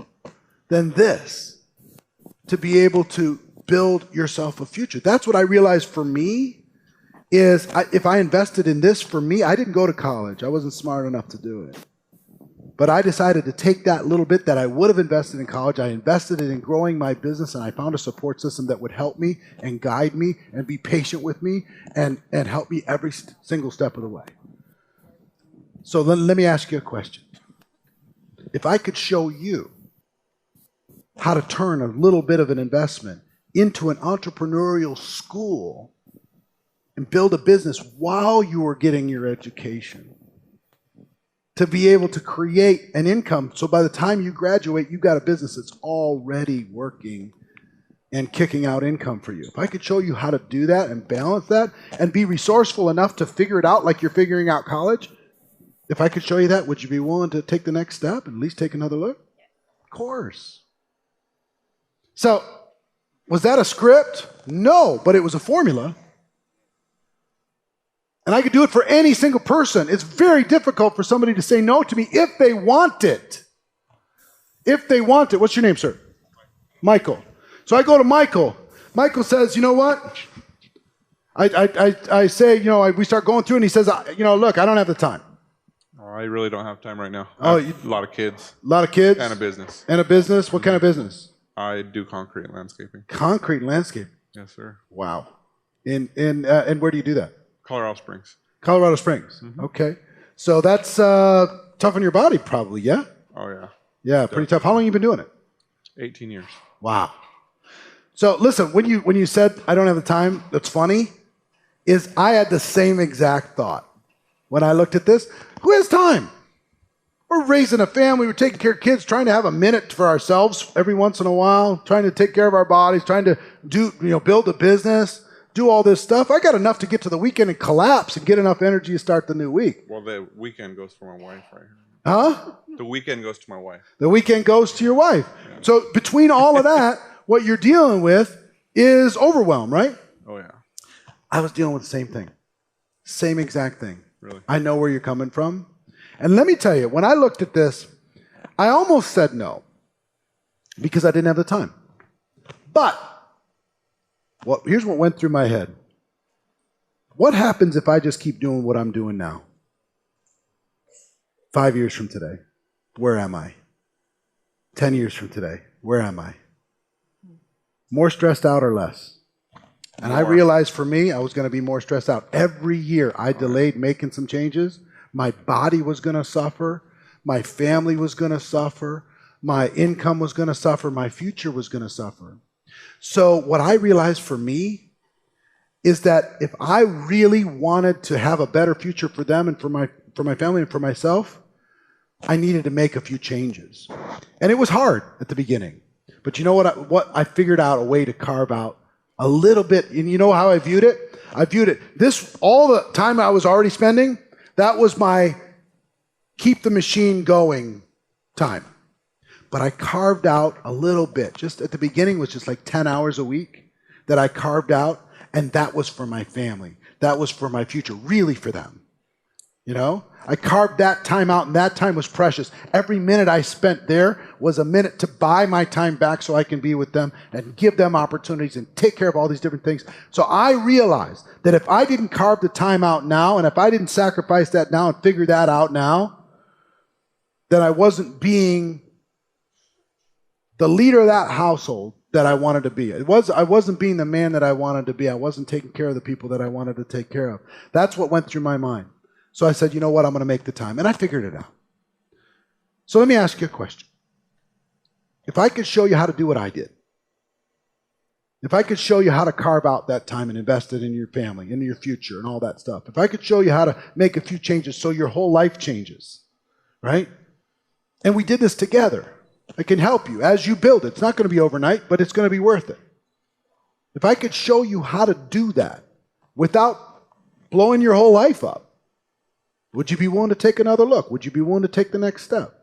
than this, to be able to build yourself a future. That's what I realized for me is if I invested in this for me, I didn't go to college. I wasn't smart enough to do it. But I decided to take that little bit that I would have invested in college, I invested it in growing my business, and I found a support system that would help me and guide me and be patient with me and help me every single step of the way. So let me ask you a question. If I could show you how to turn a little bit of an investment into an entrepreneurial school and build a business while you were getting your education, to be able to create an income so by the time you graduate, you've got a business that's already working and kicking out income for you. If I could show you how to do that and balance that and be resourceful enough to figure it out like you're figuring out college, if I could show you that, would you be willing to take the next step and at least take another look? Of course. So, was that a script? No, but it was a formula. And I could do it for any single person. It's very difficult for somebody to say no to me if they want it. If they want it. What's your name, sir? Michael. So I go to Michael. Michael says, you know what? I say, we start going through, and he says, look, I don't have the time. I really don't have time right now. I have a lot of kids. A lot of kids? And a business. And a business? What kind of business? I do concrete and landscaping. Concrete and landscaping? Yes, sir. Wow. And where do you do that? Colorado Springs. Colorado Springs. Okay. So that's tough on your body probably, yeah? Oh yeah. Yeah, pretty tough. How long have you been doing it? 18 years. Wow. So listen, when you said I don't have the time, that's funny, is I had the same exact thought when I looked at this. Who has time? We're raising a family, we're taking care of kids, trying to have a minute for ourselves every once in a while, trying to take care of our bodies, trying to build a business, do all this stuff. I got enough to get to the weekend and collapse and get enough energy to start the new week. Well, the weekend goes for my wife right here. Huh? The weekend goes to my wife. The weekend goes to your wife. Yeah. So between all of that, what you're dealing with is overwhelm, right? Oh, yeah. I was dealing with the same thing. Same exact thing. Really? I know where you're coming from. And let me tell you, when I looked at this, I almost said no because I didn't have the time. But here's what went through my head. What happens if I just keep doing what I'm doing now? 5 years from today, where am I? 10 years from today, where am I? More stressed out or less? And I realized for me, I was going to be more stressed out. Every year I delayed making some changes. My body was going to suffer. My family was going to suffer. My income was going to suffer. My future was going to suffer. So what I realized for me is that if I really wanted to have a better future for them and for my family and for myself, I needed to make a few changes. And it was hard at the beginning. But you know what I figured out a way to carve out a little bit. And you know how I viewed it? I viewed it, all the time I was already spending, that was my keep the machine going time. But I carved out a little bit. Just at the beginning was just like 10 hours a week that I carved out. And that was for my family. That was for my future, really for them. You know, I carved that time out, and that time was precious. Every minute I spent there was a minute to buy my time back so I can be with them and give them opportunities and take care of all these different things. So I realized that if I didn't carve the time out now, and if I didn't sacrifice that now and figure that out now, that I wasn't being the leader of that household that I wanted to be. I wasn't being the man that I wanted to be. I wasn't taking care of the people that I wanted to take care of. That's what went through my mind. So I said, you know what, I'm going to make the time. And I figured it out. So let me ask you a question. If I could show you how to do what I did, if I could show you how to carve out that time and invest it in your family, in your future and all that stuff, if I could show you how to make a few changes so your whole life changes, right? And we did this together. I can help you as you build it. It's not going to be overnight, but it's going to be worth it. If I could show you how to do that without blowing your whole life up, would you be willing to take another look? Would you be willing to take the next step?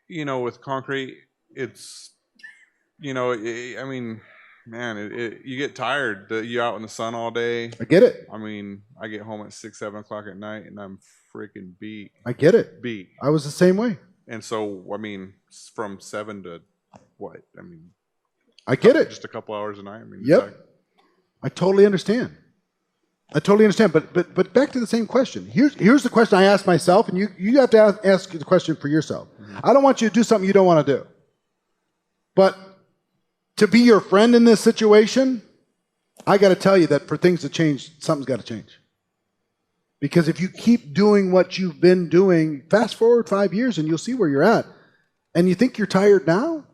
You know, with concrete, it's, I mean, man, you get tired. You're out in the sun all day. I get it. I mean, I get home at 6, 7 o'clock at night, and I'm freaking beat. I get it. Beat. I was the same way. And so, I mean, from 7 to what? I mean, I get it. Just a couple hours a night. I mean, yep. I totally understand. But back to the same question. Here's the question I asked myself, and you have to ask the question for yourself. Mm-hmm. I don't want you to do something you don't want to do. But to be your friend in this situation, I got to tell you that for things to change, something's got to change. Because if you keep doing what you've been doing, fast forward 5 years and you'll see where you're at. And you think you're tired now?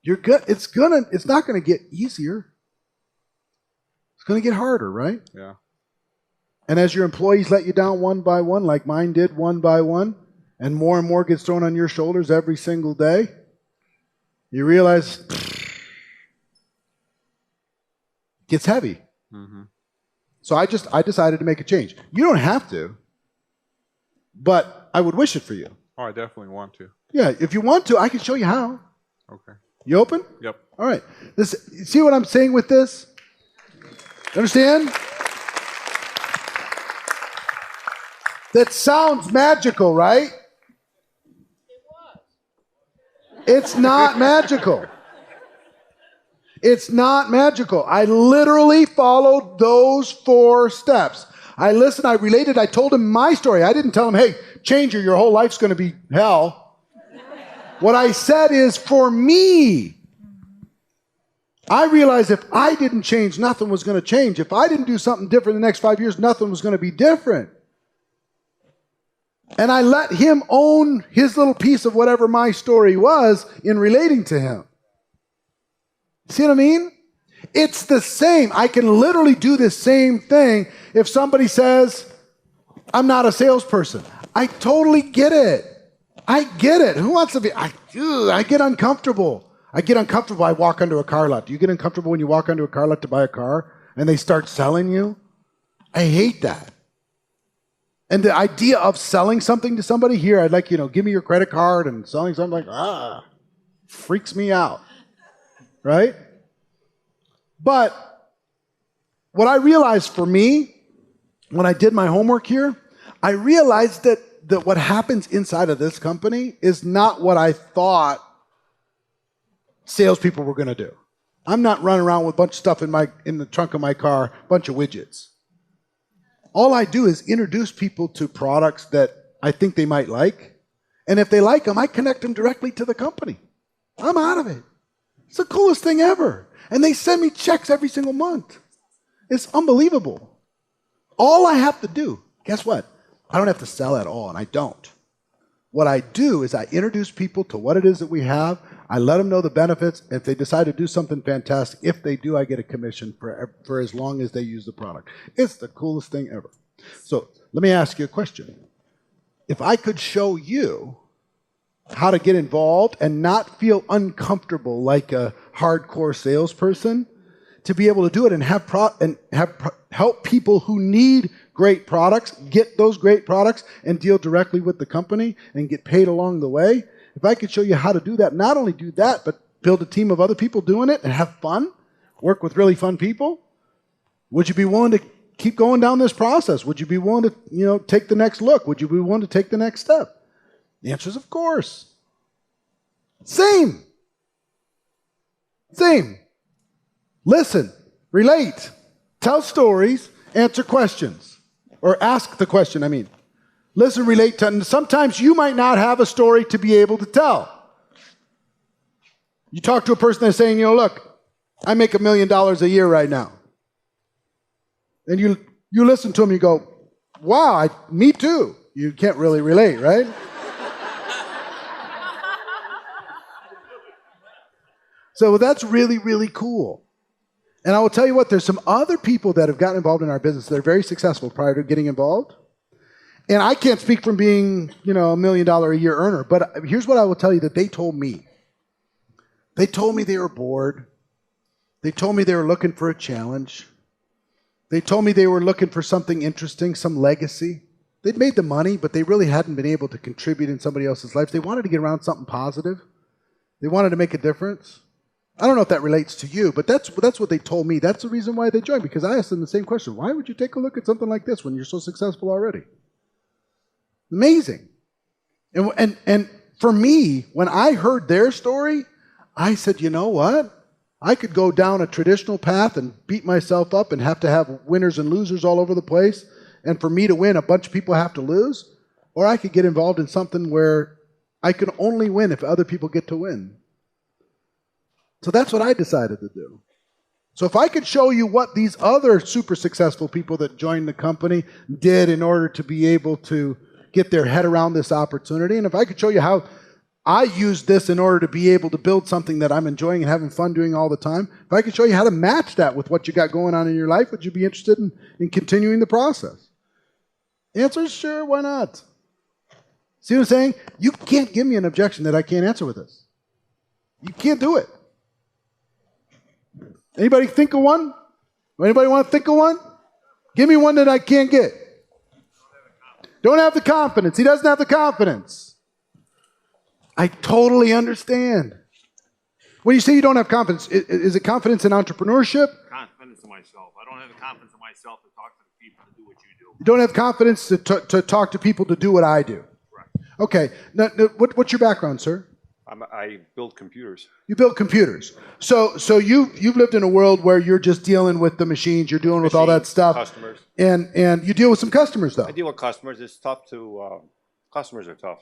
You're good. It's not going to get easier. It's going to get harder, right? Yeah. And as your employees let you down one by one, like mine did one by one, and more gets thrown on your shoulders every single day, you realize it gets heavy. Mm-hmm. So I decided to make a change. You don't have to, but I would wish it for you. Oh, I definitely want to. Yeah, if you want to, I can show you how. Okay. You open? Yep. All right. See what I'm saying with this? Understand? That sounds magical, right? It's not magical. It's not magical. I literally followed those 4 steps. I listened, I related, I told him my story. I didn't tell him, hey, change your whole life's going to be hell. What I said is, for me, I realized if I didn't change, nothing was going to change. If I didn't do something different in the next 5 years, nothing was going to be different. And I let him own his little piece of whatever my story was in relating to him. See what I mean? It's the same. I can literally do the same thing if somebody says, I'm not a salesperson. I totally get it. I get it. Who wants to be? I get uncomfortable. I get uncomfortable. I walk onto a car lot. Do you get uncomfortable when you walk onto a car lot to buy a car and they start selling you? I hate that. And the idea of selling something to somebody here, I'd like, give me your credit card and selling something freaks me out. Right? But what I realized for me, when I did my homework here, I realized that what happens inside of this company is not what I thought salespeople were going to do. I'm not running around with a bunch of stuff in the trunk of my car, a bunch of widgets. All I do is introduce people to products that I think they might like. And if they like them, I connect them directly to the company. I'm out of it. It's the coolest thing ever. And they send me checks every single month. It's unbelievable. All I have to do, guess what? I don't have to sell at all, and I don't. What I do is I introduce people to what it is that we have. I let them know the benefits. If they decide to do something fantastic, if they do, I get a commission for as long as they use the product. It's the coolest thing ever. So let me ask you a question. If I could show you how to get involved and not feel uncomfortable like a hardcore salesperson, to be able to do it and help people who need great products get those great products and deal directly with the company and get paid along the way. If I could show you how to do that, not only do that, but build a team of other people doing it and have fun, work with really fun people, would you be willing to keep going down this process? Would you be willing to, take the next look? Would you be willing to take the next step? The answer is of course. Same. Listen, relate, tell stories, answer questions, or ask the question, Listen, relate to, and sometimes you might not have a story to be able to tell. You talk to a person that's saying, look, I make $1 million a year right now. And you listen to them, you go, wow, me too. You can't really relate, right? So that's really, really cool. And I will tell you what, there's some other people that have gotten involved in our business that are very successful prior to getting involved. And I can't speak from being, $1 million a year earner, but here's what I will tell you that they told me. They told me they were bored. They told me they were looking for a challenge. They told me they were looking for something interesting, some legacy. They'd made the money, but they really hadn't been able to contribute in somebody else's life. They wanted to get around something positive. They wanted to make a difference. I don't know if that relates to you, but that's what they told me. That's the reason why they joined, because I asked them the same question. Why would you take a look at something like this when you're so successful already? Amazing. And for me, when I heard their story, I said, you know what? I could go down a traditional path and beat myself up and have to have winners and losers all over the place. And for me to win, a bunch of people have to lose. Or I could get involved in something where I can only win if other people get to win. So that's what I decided to do. So if I could show you what these other super successful people that joined the company did in order to be able to get their head around this opportunity, and if I could show you how I used this in order to be able to build something that I'm enjoying and having fun doing all the time, if I could show you how to match that with what you got going on in your life, would you be interested in continuing the process? The answer is sure, why not? See what I'm saying? You can't give me an objection that I can't answer with this. You can't do it. Anybody think of one? Anybody want to think of one? Give me one that I can't get. Don't have the confidence. He doesn't have the confidence. I totally understand. When you say you don't have confidence, is it confidence in entrepreneurship? Confidence in myself. I don't have the confidence in myself to talk to the people to do what you do. You don't have confidence to talk to people to do what I do. Correct. Okay. Now, what's your background, sir? I build computers. You build computers. So you've lived in a world where you're just dealing with the machines, you're dealing with all that stuff. Customers. And you deal with some customers, though. I deal with customers. It's tough to, customers are tough.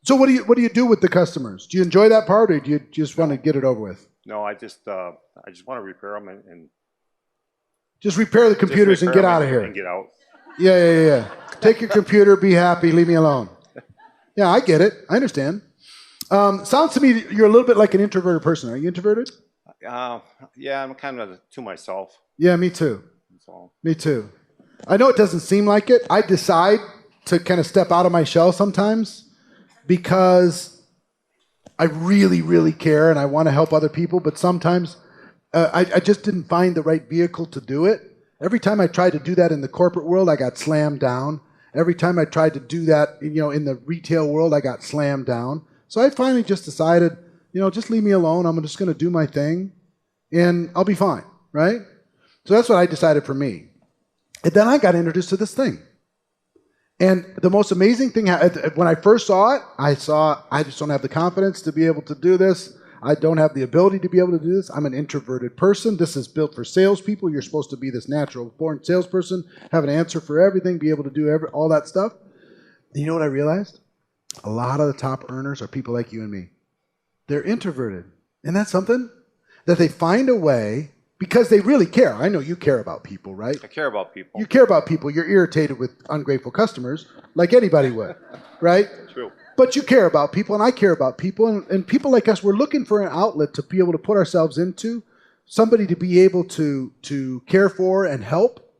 So what do you do with the customers? Do you enjoy that part, or do you just want to get it over with? No, I just want to repair them and Just repair the just computers and repair get 'em out of here. and get out. Yeah. Take your computer, be happy, leave me alone. Yeah, I get it. I understand. Sounds to me you're a little bit like an introverted person. Are you introverted? Yeah, I'm kind of to myself. Yeah, me too. So Me too. I know it doesn't seem like it. I decide to kind of step out of my shell sometimes because I really, really care and I want to help other people, but sometimes I just didn't find the right vehicle to do it. Every time I tried to do that in the corporate world, I got slammed down. Every time I tried to do that, in the retail world, I got slammed down. So I finally just decided, just leave me alone. I'm just going to do my thing and I'll be fine, right? So that's what I decided for me. And then I got introduced to this thing. And the most amazing thing, when I first saw it, I just don't have the confidence to be able to do this. I don't have the ability to be able to do this. I'm an introverted person. This is built for salespeople. You're supposed to be this natural-born salesperson, have an answer for everything, be able to do all that stuff. And you know what I realized? A lot of the top earners are people like you and me. They're introverted. Isn't that something? That they find a way, because they really care. I know you care about people, right? I care about people. You care about people. You're irritated with ungrateful customers, like anybody would, right? True. But you care about people, and I care about people. And people like us, we're looking for an outlet to be able to put ourselves into, somebody to be able to care for and help,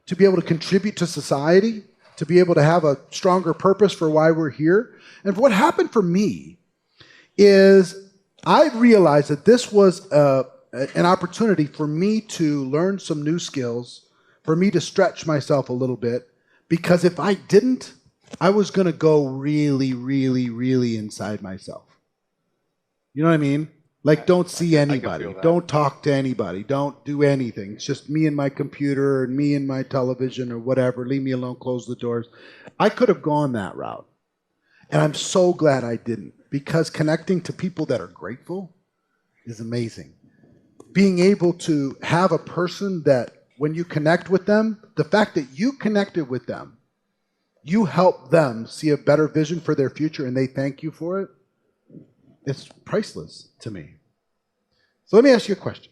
to be able to contribute to society, to be able to have a stronger purpose for why we're here. And what happened for me is I realized that this was an opportunity for me to learn some new skills, for me to stretch myself a little bit, because if I didn't, I was going to go really, really, really inside myself. You know what I mean? Like, don't see anybody. feel that. Don't talk to anybody. Don't do anything. It's just me and my computer and me and my television or whatever. Leave me alone, close the doors. I could have gone that route. And I'm so glad I didn't, because connecting to people that are grateful is amazing. Being able to have a person that when you connect with them, the fact that you connected with them, you help them see a better vision for their future and they thank you for it, it's priceless to me. So let me ask you a question.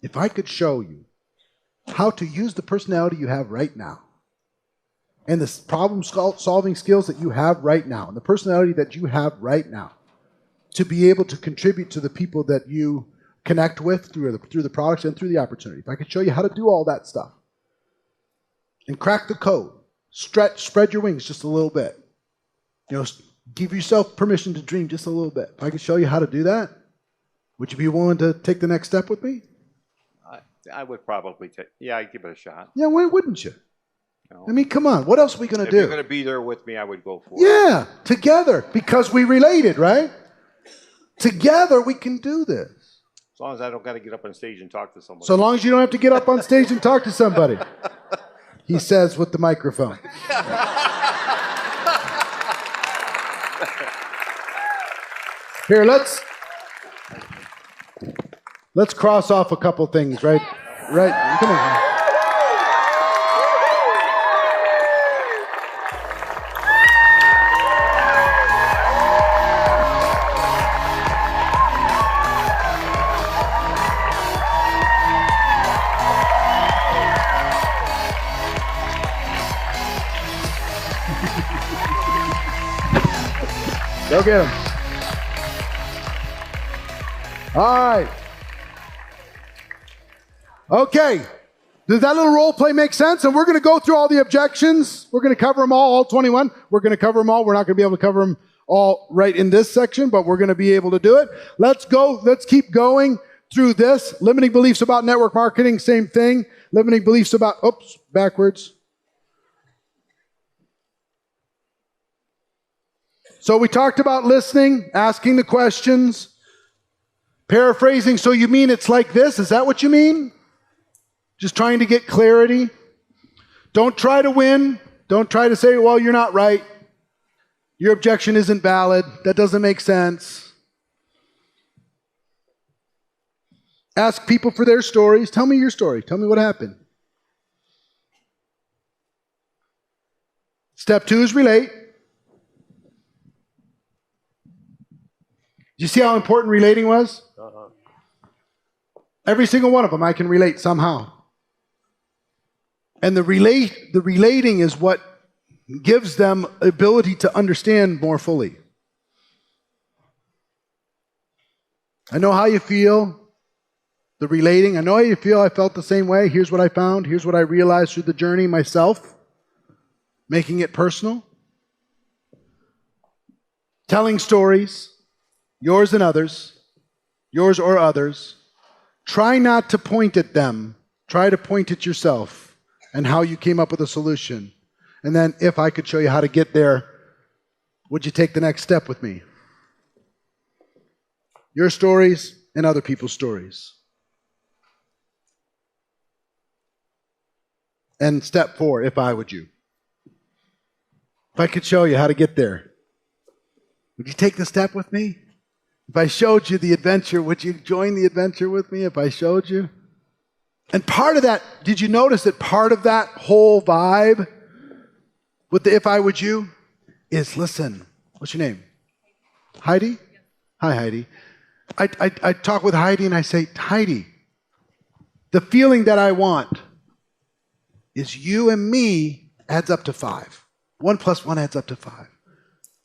If I could show you how to use the personality you have right now and the problem-solving skills that you have right now and the personality that you have right now to be able to contribute to the people that you connect with through the products and through the opportunity. If I could show you how to do all that stuff and crack the code, spread your wings just a little bit, give yourself permission to dream just a little bit. If I could show you how to do that, would you be willing to take the next step with me? I would probably I'd give it a shot. Yeah, why wouldn't you? No. I mean, come on. What else are we going to If do? you're going to be there with me, I would go for it. Yeah, together, because we related, right? Together, we can do this. As long as I don't got to get up on stage and talk to somebody. So long as you don't have to get up on stage and talk to somebody. He says with the microphone. Here, let's cross off a couple things, right? Right, come on. Go get him. All right. Okay. Does that little role play make sense? And we're going to go through all the objections. We're going to cover them all 21. We're going to cover them all. We're not going to be able to cover them all right in this section, but we're going to be able to do it. Let's go. Let's keep going through this. Limiting beliefs about network marketing, same thing. Limiting beliefs about, backwards. So we talked about listening, asking the questions, paraphrasing. So you mean it's like this? Is that what you mean? Just trying to get clarity. Don't try to win. Don't try to say, well, you're not right. Your objection isn't valid. That doesn't make sense. Ask people for their stories. Tell me your story. Tell me what happened. Step 2 is relate. You see how important relating was? Uh-huh. Every single one of them I can relate somehow. And the relating is what gives them ability to understand more fully. I know how you feel. The relating, I know how you feel. I felt the same way. Here's what I found. Here's what I realized through the journey myself. Making it personal. Telling stories, yours and others, yours or others. Try not to point at them. Try to point at yourself and how you came up with a solution. And then if I could show you how to get there, would you take the next step with me? Your stories and other people's stories. And step 4, if I would you. If I could show you how to get there, would you take the step with me? If I showed you the adventure, would you join the adventure with me if I showed you? And part of that, did you notice that part of that whole vibe with the if I would you is, listen, what's your name? Heidi? Hi, Heidi. I talk with Heidi and I say, Heidi, the feeling that I want is you and me adds up to 5. 1 + 1 adds up to 5.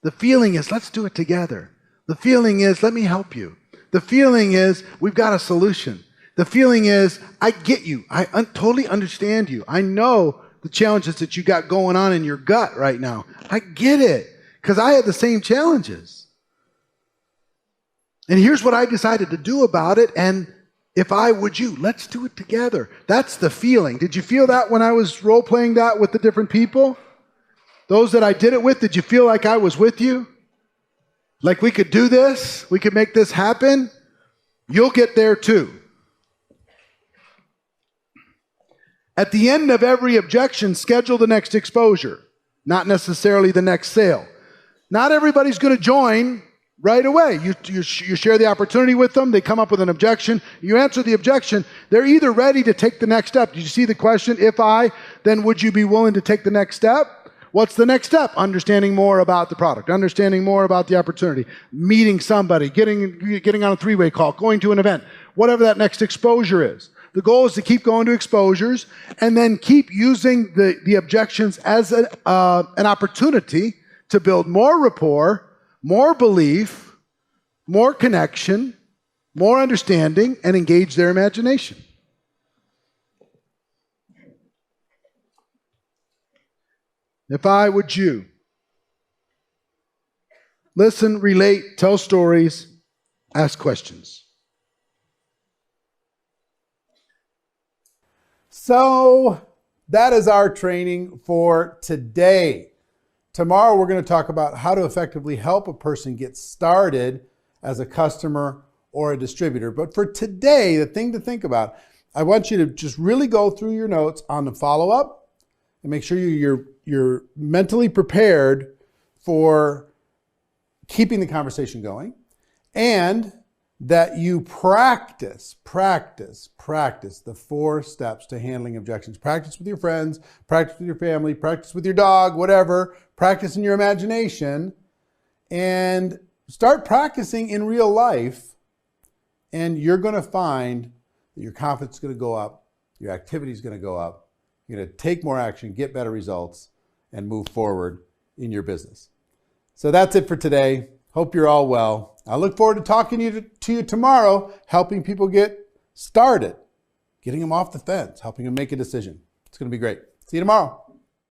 The feeling is, let's do it together. The feeling is, let me help you. The feeling is, we've got a solution. The feeling is, I get you. I totally understand you. I know the challenges that you got going on in your gut right now. I get it, because I had the same challenges. And here's what I decided to do about it, and if I would you, let's do it together. That's the feeling. Did you feel that when I was role-playing that with the different people? Those that I did it with, did you feel like I was with you? Like we could do this? We could make this happen? You'll get there too. At the end of every objection, schedule the next exposure, not necessarily the next sale. Not everybody's going to join right away. You share the opportunity with them. They come up with an objection. You answer the objection. They're either ready to take the next step. Did you see the question? If I, then would you be willing to take the next step? What's the next step? Understanding more about the product, understanding more about the opportunity, meeting somebody, getting on a 3-way call, going to an event, whatever that next exposure is. The goal is to keep going to exposures and then keep using the objections as an opportunity to build more rapport, more belief, more connection, more understanding, and engage their imagination. If I would you, listen, relate, tell stories, ask questions. So that is our training for today. Tomorrow we're going to talk about how to effectively help a person get started as a customer or a distributor. But for today, the thing to think about, I want you to just really go through your notes on the follow-up and make sure you're mentally prepared for keeping the conversation going, and that you practice the 4 steps to handling objections. Practice with your friends, practice with your family, practice with your dog, whatever. Practice in your imagination, and start practicing in real life, and you're going to find that your confidence is going to go up, your activity is going to go up, you're going to take more action, get better results, and move forward in your business. So that's it for today. Hope you're all well. I look forward to talking to you tomorrow, helping people get started, getting them off the fence, helping them make a decision. It's going to be great. See you tomorrow.